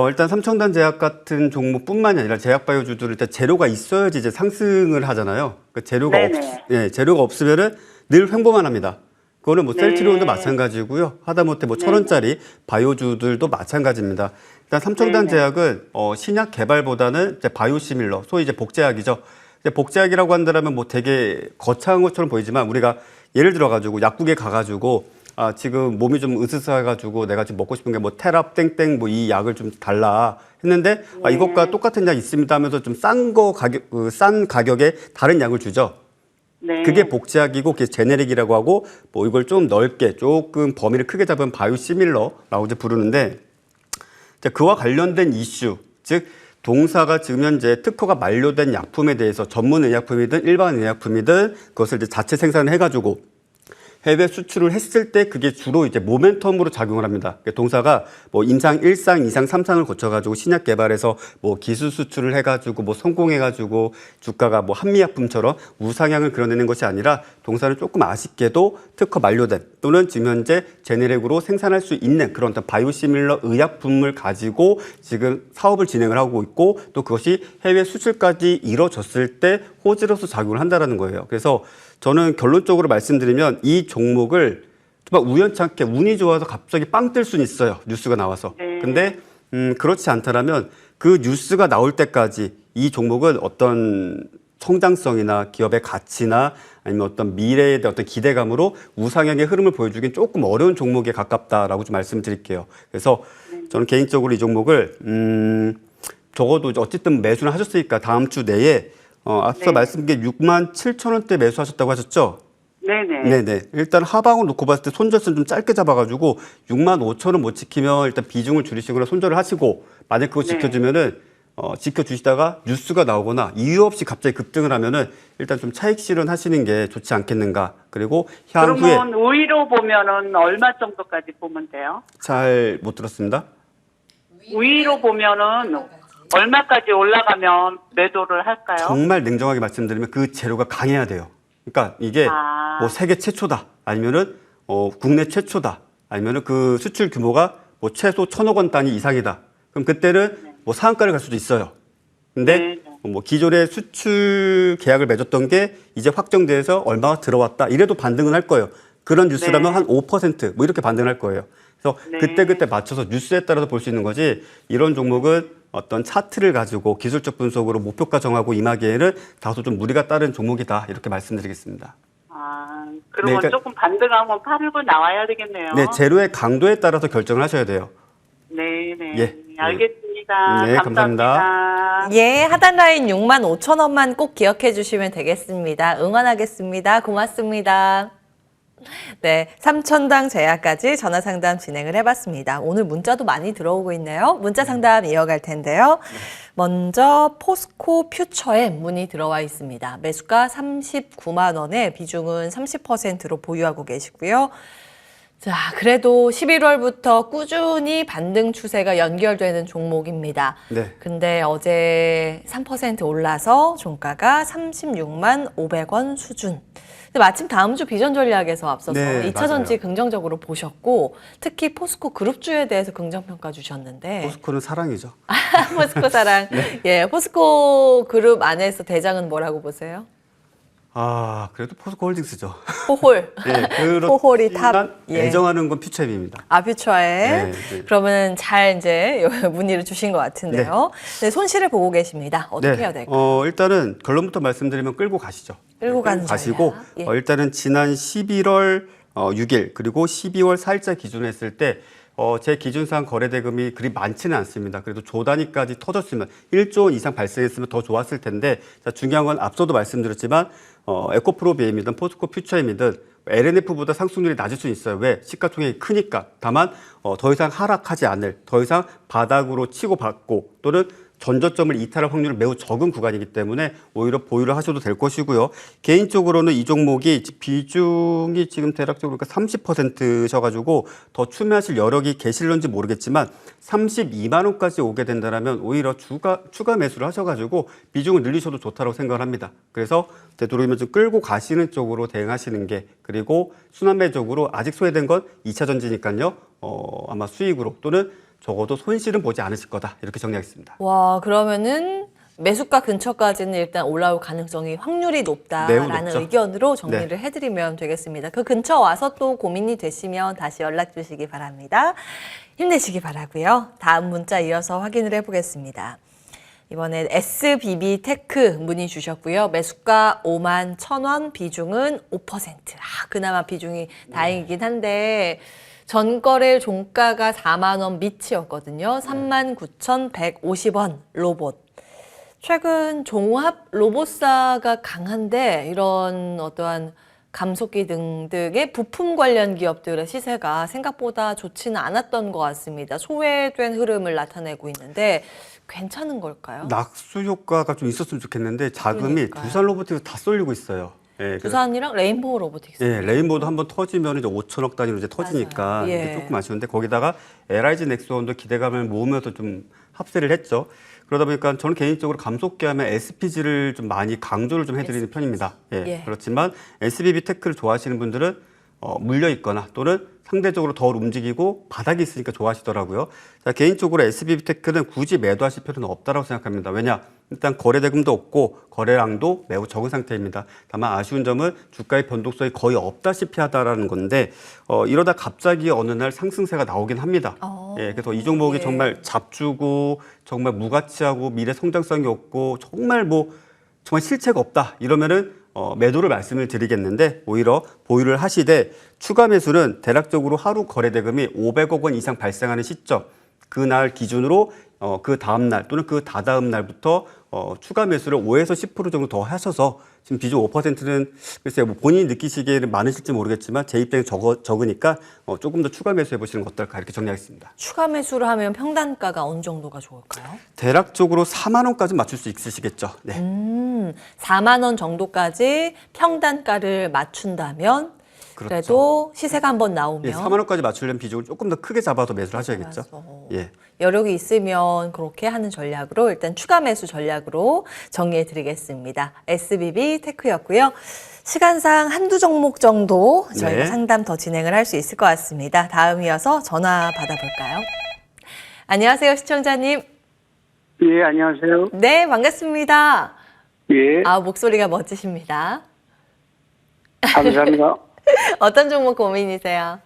일단 삼청단 제약 같은 종목뿐만이 아니라 제약바이오주들은 일단 재료가 있어야지 이제 상승을 하잖아요. 그 재료가 없으면은 늘 횡보만 합니다. 그거는 뭐 셀트리온도 마찬가지고요. 하다못해 뭐 1,000원짜리 바이오주들도 마찬가지입니다. 일단 삼청단 제약은 신약 개발보다는 이제 바이오시밀러, 소위 이제 복제약이죠. 이제 복제약이라고 한다면 뭐 되게 거창한 것처럼 보이지만 우리가 예를 들어 가지고 약국에 가가지고 지금 몸이 좀 으스스해가지고 내가 지금 먹고 싶은 게 뭐 테랍 땡땡 뭐 이 약을 좀 달라 했는데 이것과 똑같은 약 있습니다 하면서 좀 싼 가격에 다른 약을 주죠. 네. 그게 복제약이고 그게 제네릭이라고 하고 뭐 이걸 좀 넓게 조금 범위를 크게 잡은 바이오시밀러라고 이제 부르는데 그와 관련된 이슈 즉 동사가 지금 현재 특허가 만료된 약품에 대해서 전문 의약품이든 일반 의약품이든 그것을 이제 자체 생산을 해가지고 해외 수출을 했을 때 그게 주로 이제 모멘텀으로 작용을 합니다. 동사가 뭐 임상 1상, 2상, 3상을 거쳐가지고 신약 개발해서 뭐 기술 수출을 해가지고 뭐 성공해가지고 주가가 뭐 한미약품처럼 우상향을 그려내는 것이 아니라 동사는 조금 아쉽게도 특허 만료된 또는 지금 현재 제네릭으로 생산할 수 있는 그런 어떤 바이오시밀러 의약품을 가지고 지금 사업을 진행을 하고 있고 또 그것이 해외 수출까지 이뤄졌을 때 호재로서 작용을 한다는 거예요. 그래서 저는 결론적으로 말씀드리면 이 종목을 정말 우연찮게 운이 좋아서 갑자기 빵 뜰 수는 있어요. 뉴스가 나와서. 근데 그렇지 않다면 그 뉴스가 나올 때까지 이 종목은 어떤 성장성이나 기업의 가치나 아니면 어떤 미래에 대한 어떤 기대감으로 우상향의 흐름을 보여주긴 조금 어려운 종목에 가깝다라고 좀 말씀드릴게요. 그래서 저는 개인적으로 이 종목을 적어도 어쨌든 매수를 하셨으니까 다음 주 내에 앞서 말씀드린 게 67,000원대 매수하셨다고 하셨죠? 네네. 일단 하방을 놓고 봤을 때 손절선 좀 짧게 잡아가지고 65,000원 못 지키면 일단 비중을 줄이시거나 손절을 하시고 만약 그거 지켜주면은 지켜주시다가 뉴스가 나오거나 이유 없이 갑자기 급등을 하면은 일단 좀 차익 실현하시는 게 좋지 않겠는가. 그리고 향후에 그러면 우위로 보면은 얼마 정도까지 보면 돼요? 잘 못 들었습니다. 우위로 보면은 얼마까지 올라가면 매도를 할까요? 정말 냉정하게 말씀드리면 그 재료가 강해야 돼요. 그러니까 이게 뭐 세계 최초다, 아니면은 국내 최초다, 아니면은 그 수출 규모가 뭐 최소 1,000억 원 단위 이상이다. 그럼 그때는 뭐 상한가를 갈 수도 있어요. 근데 뭐 기존에 수출 계약을 맺었던 게 이제 확정돼서 얼마가 들어왔다. 이래도 반등은 할 거예요. 그런 뉴스라면 한 5% 뭐 이렇게 반등할 거예요. 그래서 그때 맞춰서 뉴스에 따라서 볼 수 있는 거지 이런 종목은 어떤 차트를 가지고 기술적 분석으로 목표가 정하고 임하기에는 다소 좀 무리가 따른 종목이다. 이렇게 말씀드리겠습니다. 그러면 그러니까, 조금 반등하면 팔고 나와야 되겠네요. 네, 재료의 강도에 따라서 결정을 하셔야 돼요. 네네. 예. 알겠습니다. 네, 감사합니다. 예, 하단 라인 65,000원만 꼭 기억해 주시면 되겠습니다. 응원하겠습니다. 고맙습니다. 네, 삼천당 제약까지 전화 상담 진행을 해봤습니다. 오늘 문자도 많이 들어오고 있네요. 문자 상담 이어갈 텐데요. 먼저 포스코 퓨처에 문의 들어와 있습니다. 매수가 39만 원에 비중은 30%로 보유하고 계시고요. 자, 그래도 11월부터 꾸준히 반등 추세가 연결되는 종목입니다. 네. 근데 어제 3% 올라서 종가가 36만 500원 수준. 근데 마침 다음 주 비전 전략에서 앞서서 네, 2차 전지 맞아요. 긍정적으로 보셨고 특히 포스코 그룹주에 대해서 긍정평가 주셨는데 포스코는 사랑이죠. 포스코 사랑. 예, 포스코 그룹 안에서 대장은 뭐라고 보세요? 그래도 포스코홀딩스죠. 포홀. 네, 포홀이 탑. 그렇지만 예. 애정하는 건 퓨처엠입니다. 퓨처에. 네, 네. 그러면 잘 이제 문의를 주신 것 같은데요. 네, 손실을 보고 계십니다. 어떻게 해야 될까요? 일단은 결론부터 말씀드리면 끌고 가시죠. 끌고 가는 가시고 전략. 예. 일단은 지난 11월 6일 그리고 12월 4일자 기준으로 했을 때 제 기준상 거래대금이 그리 많지는 않습니다. 그래도 조 단위까지 터졌으면 1조 원 이상 발생했으면 더 좋았을 텐데 자, 중요한 건 앞서도 말씀드렸지만 에코프로비엠이든 포스코 퓨처엠이든 LNF보다 상승률이 낮을 수 있어요. 왜? 시가총액이 크니까. 다만 더 이상 하락하지 않을, 더 이상 바닥으로 치고받고 또는 전저점을 이탈할 확률이 매우 적은 구간이기 때문에 오히려 보유를 하셔도 될 것이고요. 개인적으로는 이 종목이 비중이 지금 대략적으로 30%셔가지고 더 추매하실 여력이 계실런지 모르겠지만 32만 원까지 오게 된다면 오히려 추가 매수를 하셔가지고 비중을 늘리셔도 좋다고 생각을 합니다. 그래서 되도록이면 좀 끌고 가시는 쪽으로 대응하시는 게 그리고 순환매적으로 아직 소외된 건 2차 전지니까요. 아마 수익으로 또는 적어도 손실은 보지 않으실 거다. 이렇게 정리하겠습니다. 와, 그러면은 매수가 근처까지는 일단 올라올 가능성이 확률이 높다라는 높죠. 의견으로 정리를 해드리면 되겠습니다. 그 근처 와서 또 고민이 되시면 다시 연락 주시기 바랍니다. 힘내시기 바라고요. 다음 문자 이어서 확인을 해보겠습니다. 이번엔 SBB 테크 문의 주셨고요. 매수가 5만 1,000원, 비중은 5%. 그나마 비중이 다행이긴 한데 전거래 종가가 4만 원 밑이었거든요. 39,150원 로봇. 최근 종합 로봇사가 강한데 이런 어떠한 감속기 등등의 부품 관련 기업들의 시세가 생각보다 좋지는 않았던 것 같습니다. 소외된 흐름을 나타내고 있는데 괜찮은 걸까요? 낙수 효과가 좀 있었으면 좋겠는데 자금이 그러니까요. 두산 로보틱스 다 쏠리고 있어요. 예, 두산이랑 레인보우 로보틱스. 예, 레인보우도 한번 터지면 이제 5천억 단위로 이제 터지니까 맞아요. 예. 이게 조금 아쉬운데 거기다가 LIG 넥스원도 기대감을 모으면서 좀 합세를 했죠. 그러다 보니까 저는 개인적으로 감속기 하면 SPG를 좀 많이 강조를 좀 해드리는 편입니다. 예. 그렇지만 SBB 테크를 좋아하시는 분들은 물려 있거나 또는 상대적으로 덜 움직이고 바닥이 있으니까 좋아하시더라고요. 자, 개인적으로 SBB 테크는 굳이 매도하실 필요는 없다고 생각합니다. 왜냐? 일단 거래대금도 없고 거래량도 매우 적은 상태입니다. 다만 아쉬운 점은 주가의 변동성이 거의 없다시피 하다라는 건데 이러다 갑자기 어느 날 상승세가 나오긴 합니다. 그래서 이 종목이 정말 잡주고 정말 무가치하고 미래 성장성이 없고 정말 정말 실체가 없다 이러면은 매도를 말씀을 드리겠는데 오히려 보유를 하시되 추가 매수는 대략적으로 하루 거래대금이 500억 원 이상 발생하는 시점 그날 기준으로 그 다음 날 또는 그 다다음 날부터 추가 매수를 5에서 10% 정도 더 하셔서 지금 비중 5%는 글쎄요 본인이 느끼시기에는 많으실지 모르겠지만 제 입장에 적으니까 조금 더 추가 매수해 보시는 것 어떨까 이렇게 정리하겠습니다. 추가 매수를 하면 평단가가 어느 정도가 좋을까요? 대략적으로 4만 원까지 맞출 수 있으시겠죠. 네. 4만 원 정도까지 평단가를 맞춘다면 그렇죠. 그래도 시세가 한번 나오면 예, 4만 원까지 맞추려면 비중을 조금 더 크게 잡아서 매수를 하셔야겠죠. 예. 여력이 있으면 그렇게 하는 전략으로 일단 추가 매수 전략으로 정리해 드리겠습니다. SBB 테크였고요. 시간상 한두 종목 정도 저희가 상담 더 진행을 할 수 있을 것 같습니다. 다음 이어서 전화 받아볼까요? 안녕하세요, 시청자님. 예, 안녕하세요. 네, 반갑습니다. 예, 목소리가 멋지십니다. 감사합니다. 어떤 종목 고민이세요?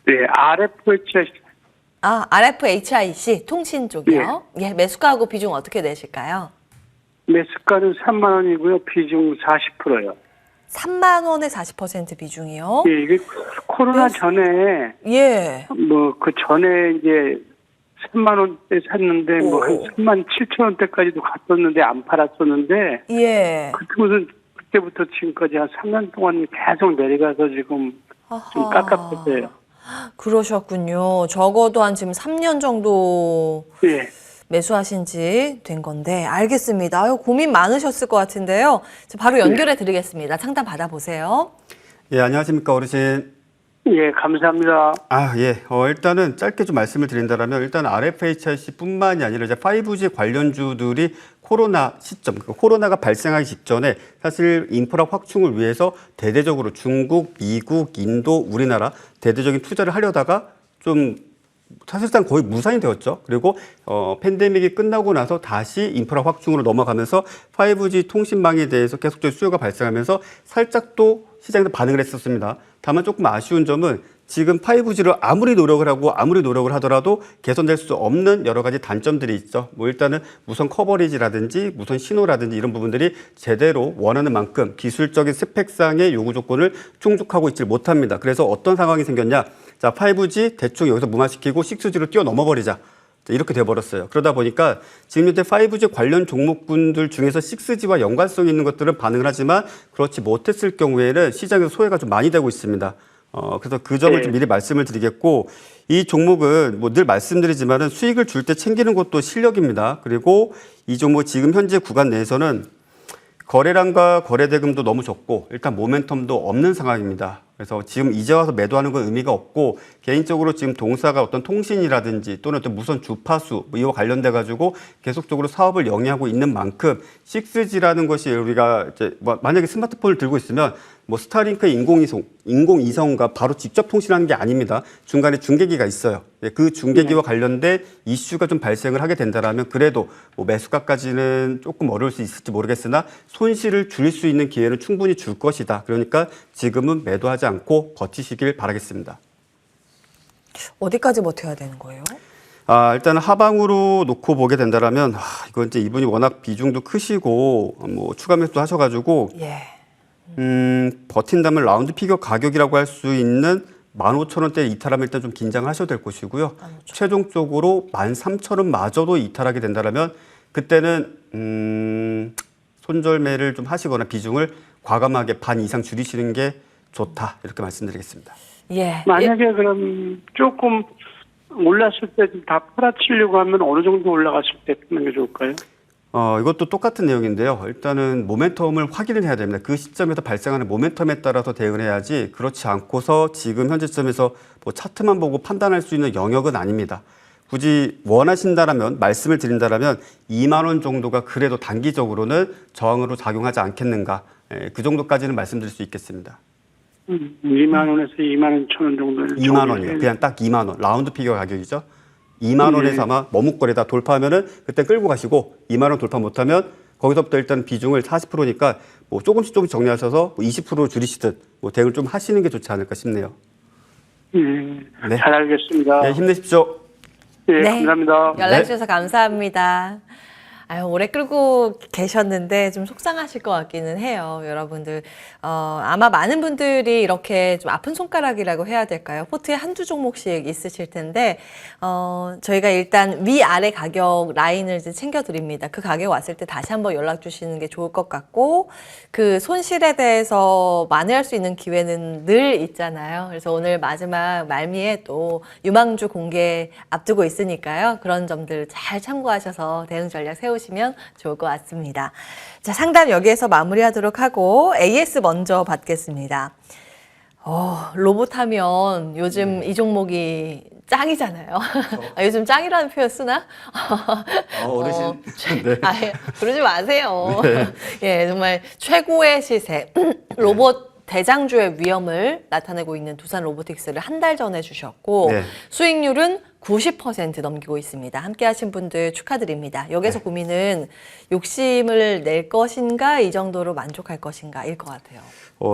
예, RFHS RFHIC 통신 쪽이요? 예, 매수가하고 비중 어떻게 되실까요? 매수가는 3만 원이고요. 비중 40%요. 3만 원에 40% 비중이요? 예, 이게 코로나 전에 예. 그 전에 이제 3만 원대 샀는데 한 3만 7천 원대까지도 갔었는데 안 팔았었는데 예. 그때부터 지금까지 한 3년 동안 계속 내려가서 지금 좀 깝깝했어요. 그러셨군요. 적어도 한 지금 3년 정도 예. 매수하신 지 된 건데 알겠습니다. 고민 많으셨을 것 같은데요. 바로 연결해 드리겠습니다. 상담 받아보세요. 예, 안녕하십니까 어르신. 예, 감사합니다. 일단은 짧게 좀 말씀을 드린다면 일단 RFHIC뿐만이 아니라 이제 5G 관련주들이 코로나 시점, 코로나가 발생하기 직전에 사실 인프라 확충을 위해서 대대적으로 중국, 미국, 인도, 우리나라 대대적인 투자를 하려다가 좀 사실상 거의 무산이 되었죠. 그리고 팬데믹이 끝나고 나서 다시 인프라 확충으로 넘어가면서 5G 통신망에 대해서 계속적인 수요가 발생하면서 살짝 또 시장에서 반응을 했었습니다. 다만 조금 아쉬운 점은 지금 5G를 아무리 노력을 하고 아무리 노력을 하더라도 개선될 수 없는 여러 가지 단점들이 있죠. 뭐 일단은 무선 커버리지라든지 무선 신호라든지 이런 부분들이 제대로 원하는 만큼 기술적인 스펙상의 요구 조건을 충족하고 있지 못합니다. 그래서 어떤 상황이 생겼냐? 자, 5G 대충 여기서 무마시키고 6G로 뛰어넘어 버리자. 이렇게 돼버렸어요. 그러다 보니까 지금 현재 5G 관련 종목군들 중에서 6G와 연관성 있는 것들은 반응을 하지만 그렇지 못했을 경우에는 시장에서 소외가 좀 많이 되고 있습니다. 그래서 그 점을 좀 미리 말씀을 드리겠고, 이 종목은 뭐 늘 말씀드리지만은 수익을 줄 때 챙기는 것도 실력입니다. 그리고 이 종목 지금 현재 구간 내에서는 거래량과 거래 대금도 너무 적고 일단 모멘텀도 없는 상황입니다. 그래서 지금 이제 와서 매도하는 건 의미가 없고, 개인적으로 지금 동사가 어떤 통신이라든지 또는 어떤 무선 주파수 이와 관련돼 가지고 계속적으로 사업을 영위하고 있는 만큼 6G라는 것이 우리가 이제 만약에 스마트폰을 들고 있으면 뭐 스타링크 인공위성과 바로 직접 통신하는 게 아닙니다. 중간에 중계기가 있어요. 그 중계기와 관련된 이슈가 좀 발생을 하게 된다면 그래도 뭐 매수가까지는 조금 어려울 수 있을지 모르겠으나 손실을 줄일 수 있는 기회는 충분히 줄 것이다. 그러니까 지금은 매도하지 않고 버티시길 바라겠습니다. 어디까지 버텨야 되는 거예요? 일단 하방으로 놓고 보게 된다면 이건 이제 이분이 워낙 비중도 크시고 뭐 추가 매수도 하셔가지고 버틴다면 라운드 피겨 가격이라고 할 수 있는 15,000원대 이탈하면 일단 좀 긴장을 하셔도 될 것이고요. 최종적으로 13,000원 마저도 이탈하게 된다면 그때는 손절매를 좀 하시거나 비중을 과감하게 반 이상 줄이시는 게 좋다, 이렇게 말씀드리겠습니다. 만약에 그럼 조금 올랐을 때 다 팔아치려고 하면 어느 정도 올라갔을 때 하는 게 좋을까요? 이것도 똑같은 내용인데요. 일단은 모멘텀을 확인을 해야 됩니다. 그 시점에서 발생하는 모멘텀에 따라서 대응을 해야지, 그렇지 않고서 지금 현재점에서 뭐 차트만 보고 판단할 수 있는 영역은 아닙니다. 굳이 원하신다라면, 말씀을 드린다라면 2만 원 정도가 그래도 단기적으로는 저항으로 작용하지 않겠는가, 그 정도까지는 말씀드릴 수 있겠습니다. 2만 원에서 2만 1천 원 정도는 2만 원이요. 그냥 딱 2만 원. 라운드 피겨 가격이죠. 2만 원에서 아마 머뭇거리다 돌파하면은 그때 끌고 가시고, 2만 원 돌파 못하면 거기서부터 일단 비중을 40%니까 뭐 조금씩 정리하셔서 20%로 줄이시듯 뭐 대응을 좀 하시는 게 좋지 않을까 싶네요. 네. 잘 알겠습니다. 네, 힘내십시오. 네, 감사합니다. 연락 주셔서 감사합니다. 오래 끌고 계셨는데 좀 속상하실 것 같기는 해요. 여러분들, 아마 많은 분들이 이렇게 좀 아픈 손가락이라고 해야 될까요? 포트에 한두 종목씩 있으실 텐데, 저희가 일단 위아래 가격 라인을 이제 챙겨드립니다. 그 가격 왔을 때 다시 한번 연락 주시는 게 좋을 것 같고, 그 손실에 대해서 만회할 수 있는 기회는 늘 있잖아요. 그래서 오늘 마지막 말미에 또 유망주 공개 앞두고 있으니까요. 그런 점들 잘 참고하셔서 대응 전략 세우시면 좋을 것 같습니다. 자, 상담 여기에서 마무리하도록 하고 AS 먼저 받겠습니다. 로봇 하면 요즘 이 종목이 짱이잖아요. 요즘 짱이라는 표현 쓰나? 어르신. 네. 그러지 마세요. 예, 정말 최고의 시세. 로봇 대장주의 위험을 나타내고 있는 두산 로보틱스를 한 달 전에 주셨고, 수익률은 90% 넘기고 있습니다. 함께 하신 분들 축하드립니다. 여기서 고민은 욕심을 낼 것인가, 이 정도로 만족할 것인가일 것 같아요.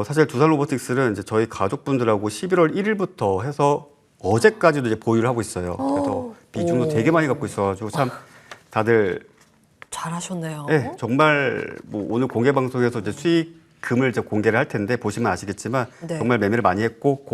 사실 두산 로보틱스는 이제 저희 가족분들하고 11월 1일부터 해서 어제까지도 이제 보유를 하고 있어요. 그래서 비중도 되게 많이 갖고 있어가지고 참 다들 잘하셨네요. 네, 정말 뭐 오늘 공개 방송에서 이제 수익금을 이제 공개를 할 텐데 보시면 아시겠지만 정말 매매를 많이 했고,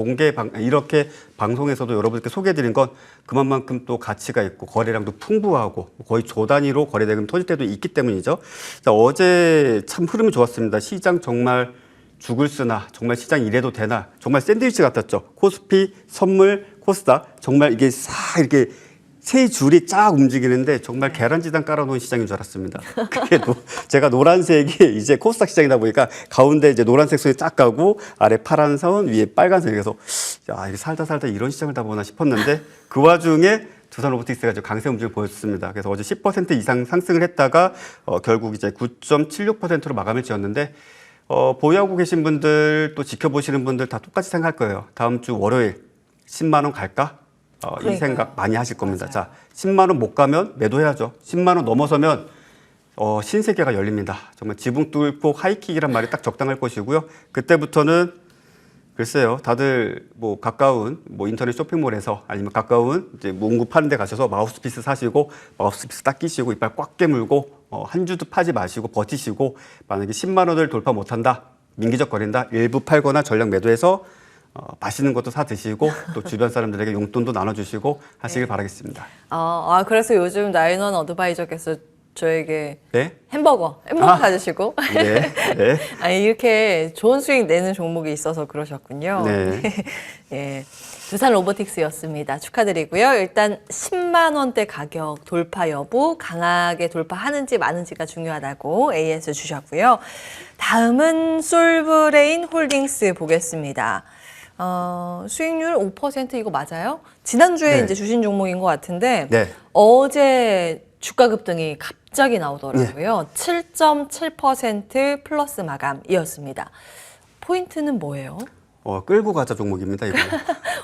이렇게 방송에서도 여러분께 소개해드린 건 그만큼 또 가치가 있고 거래량도 풍부하고 거의 조 단위로 거래 대금 터질 때도 있기 때문이죠. 자, 어제 참 흐름이 좋았습니다. 시장 정말 죽을 쓰나, 정말 시장 이래도 되나, 정말 샌드위치 같았죠. 코스피, 선물, 코스닥, 정말 이게 싹 이렇게 세 줄이 쫙 움직이는데 정말 계란지단 깔아놓은 시장인 줄 알았습니다. 그래도 제가 노란색이 이제 코스닥 시장이다 보니까 가운데 이제 노란색 선이 쫙 가고 아래 파란 선, 위에 빨간색, 그래서 이게 살다 이런 시장을 다 보나 싶었는데 그 와중에 두산 로보틱스가 강세 움직임을 보였습니다. 그래서 어제 10% 이상 상승을 했다가 결국 이제 9.76%로 마감을 지었는데, 보유하고 계신 분들 또 지켜보시는 분들 다 똑같이 생각할 거예요. 다음 주 월요일 10만 원 갈까? 이 그러니까요. 생각 많이 하실 겁니다. 맞아요. 자, 10만 원 못 가면 매도해야죠. 10만 원 넘어서면 신세계가 열립니다. 정말 지붕 뚫고 하이킥이란 말이 딱 적당할 것이고요. 그때부터는 글쎄요, 다들 뭐 가까운 뭐 인터넷 쇼핑몰에서 아니면 가까운 이제 문구 파는 데 가셔서 마우스피스 사시고 마우스피스 딱 끼시고 이빨 꽉 깨물고 한 주도 파지 마시고 버티시고 만약에 10만 원을 돌파 못한다, 민기적거린다, 일부 팔거나 전량 매도해서 맛있는 것도 사 드시고 또 주변 사람들에게 용돈도 나눠주시고 하시길 바라겠습니다. 그래서 요즘 나인원 어드바이저께서 저에게 네? 햄버거 사주시고 네. 네. 아니 이렇게 좋은 수익 내는 종목이 있어서 그러셨군요. 네. 예, 두산 로보틱스였습니다. 축하드리고요. 일단 10만 원대 가격 돌파 여부, 강하게 돌파하는지 마는지가 중요하다고 AS 주셨고요. 다음은 솔브레인 홀딩스 보겠습니다. 수익률 5% 이거 맞아요? 지난주에 네. 이제 주신 종목인 것 같은데 네. 어제 주가 급등이 갑자기 나오더라고요. 7.7% 플러스 마감이었습니다. 포인트는 뭐예요? 끌고 가자 종목입니다, 이거.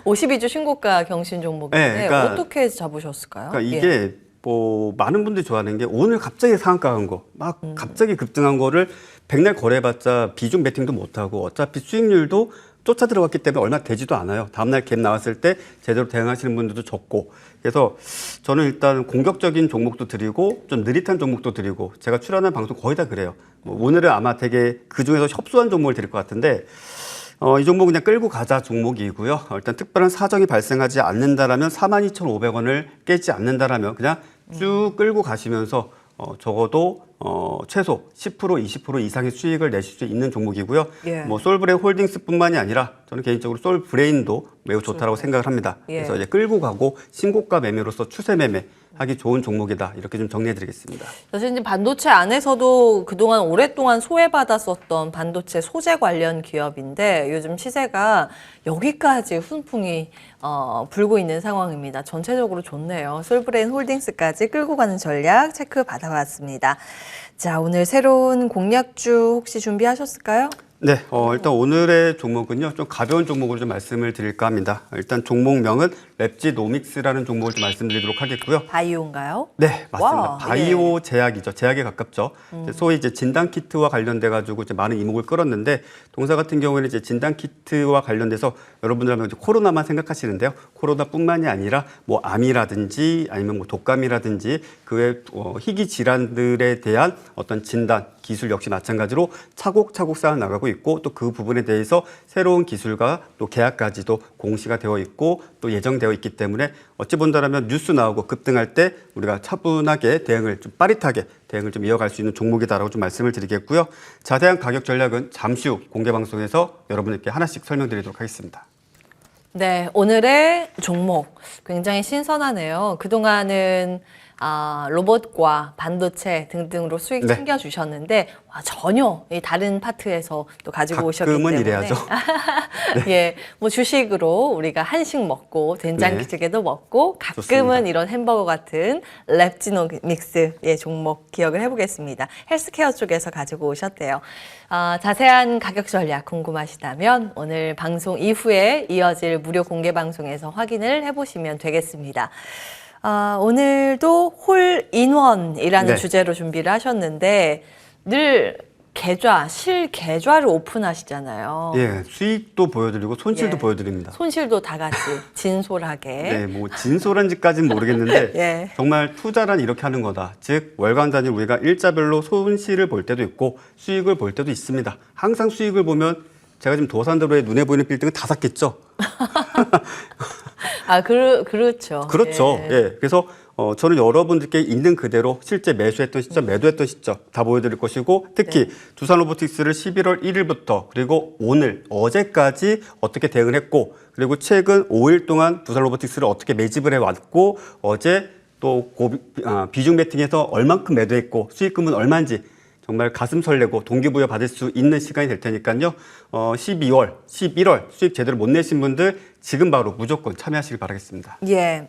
52주 신고가 경신 종목인데 네, 그러니까- 어떻게 잡으셨을까요? 그러니까 이게 뭐 많은 분들이 좋아하는 게 오늘 갑자기 상한가 간 거, 막 갑자기 급등한 거를 백날 거래해봤자 비중 베팅도 못하고 어차피 수익률도 쫓아 들어갔기 때문에 얼마 되지도 않아요. 다음날 갭 나왔을 때 제대로 대응하시는 분들도 적고. 그래서 저는 일단 공격적인 종목도 드리고 좀 느릿한 종목도 드리고 제가 출연한 방송 거의 다 그래요. 뭐 오늘은 아마 되게 그중에서 협소한 종목을 드릴 것 같은데 이 종목 그냥 끌고 가자 종목이고요. 일단 특별한 사정이 발생하지 않는다라면 42,500원을 깨지 않는다라면 그냥 쭉 끌고 가시면서 적어도 최소 10% 20% 이상의 수익을 내실 수 있는 종목이고요. 예. 뭐 솔브레인 홀딩스뿐만이 아니라 저는 개인적으로 솔브레인도 매우 좋다라고 생각을 합니다. 예. 그래서 이제 끌고 가고 신고가 매매로서 추세 매매하기 좋은 종목이다. 이렇게 좀 정리해드리겠습니다. 사실 이제 반도체 안에서도 그동안 오랫동안 소외받았었던 반도체 소재 관련 기업인데 요즘 시세가 여기까지 훈풍이 불고 있는 상황입니다. 전체적으로 좋네요. 솔브레인 홀딩스까지 끌고 가는 전략 체크 받아봤습니다. 자, 오늘 새로운 공략주 혹시 준비하셨을까요? 네, 일단 오늘의 종목은요, 좀 가벼운 종목으로 좀 말씀을 드릴까 합니다. 일단 종목명은 랩지노믹스라는 종목을 좀 말씀드리도록 하겠고요. 바이오인가요? 네, 맞습니다. 와, 바이오 제약이죠. 제약에 가깝죠. 소위 이제 진단 키트와 관련돼 가지고 이제 많은 이목을 끌었는데 동사 같은 경우에는 이제 진단 키트와 관련돼서 여러분들 하면 이제 코로나만 생각하시는데요. 코로나뿐만이 아니라 뭐 암이라든지 아니면 뭐 독감이라든지 그 외 희귀 질환들에 대한 어떤 진단 기술 역시 마찬가지로 차곡차곡 쌓아 나가고 있고 또 그 부분에 대해서 새로운 기술과 또 계약까지도 공시가 되어 있고 또 예정되어 있기 때문에 어찌 본다라면 뉴스 나오고 급등할 때 우리가 차분하게 대응을 좀 빠릿하게 대응을 좀 이어갈 수 있는 종목이다라고 좀 말씀을 드리겠고요. 자세한 가격 전략은 잠시 후 공개 방송에서 여러분들께 하나씩 설명드리도록 하겠습니다. 네, 오늘의 종목 굉장히 신선하네요. 그동안은 로봇과 반도체 등등으로 수익 네. 챙겨주셨는데 전혀 이 다른 파트에서 또 가지고 오셨기 가끔은 때문에 이래야죠. 예, 뭐 주식으로 우리가 한식 먹고 된장찌개도 먹고 가끔은 좋습니다. 이런 햄버거 같은 랩지노믹스의 종목 기억을 해보겠습니다. 헬스케어 쪽에서 가지고 오셨대요. 자세한 가격 전략 궁금하시다면 오늘 방송 이후에 이어질 무료 공개 방송에서 확인을 해보시면 되겠습니다. 오늘도 홀인원이라는 네. 주제로 준비를 하셨는데 늘 실계좌를 오픈하시잖아요. 예, 수익도 보여드리고 손실도 예. 보여드립니다. 손실도 다 같이 진솔하게. 네, 뭐 진솔한지까지는 모르겠는데 예. 정말 투자란 이렇게 하는 거다. 즉 월간 단위 우리가 일자별로 손실을 볼 때도 있고 수익을 볼 때도 있습니다. 항상 수익을 보면 제가 지금 도산도로에 눈에 보이는 빌딩은 다 샀겠죠. 그렇죠. 그렇죠. 예. 예. 그래서 저는 여러분들께 있는 그대로 실제 매수했던 시점, 매도했던 시점 다 보여드릴 것이고 특히 두산 로보틱스를 11월 1일부터 그리고 오늘, 어제까지 어떻게 대응을 했고 그리고 최근 5일 동안 두산 로보틱스를 어떻게 매집을 해왔고 어제 또 비중 베팅에서 얼만큼 매도했고 수익금은 얼마인지 정말 가슴 설레고 동기부여 받을 수 있는 시간이 될 테니까요. 12월, 11월 수익 제대로 못 내신 분들 지금 바로 무조건 참여하시길 바라겠습니다. 예.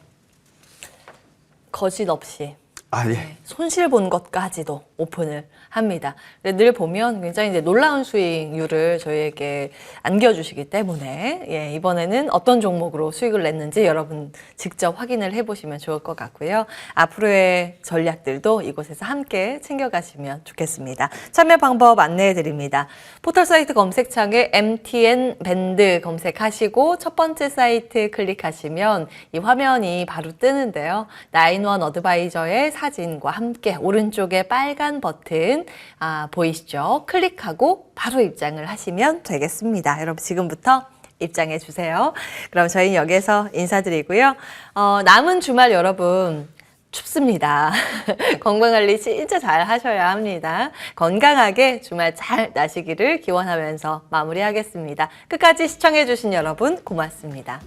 거짓 없이 아, 예. 네, 손실 본 것까지도 오픈을 합니다. 늘 보면 굉장히 이제 놀라운 수익률을 저희에게 안겨주시기 때문에 예, 이번에는 어떤 종목으로 수익을 냈는지 여러분 직접 확인을 해보시면 좋을 것 같고요. 앞으로의 전략들도 이곳에서 함께 챙겨가시면 좋겠습니다. 참여 방법 안내해 드립니다. 포털사이트 검색창에 MTN 밴드 검색하시고 첫 번째 사이트 클릭하시면 이 화면이 바로 뜨는데요. 나인원 어드바이저의 사진과 함께 오른쪽에 빨간 버튼 보이시죠? 클릭하고 바로 입장을 하시면 되겠습니다. 여러분 지금부터 입장해 주세요. 그럼 저희는 여기서 인사드리고요. 남은 주말 여러분 춥습니다. 건강관리 진짜 잘 하셔야 합니다. 건강하게 주말 잘 나시기를 기원하면서 마무리하겠습니다. 끝까지 시청해 주신 여러분 고맙습니다.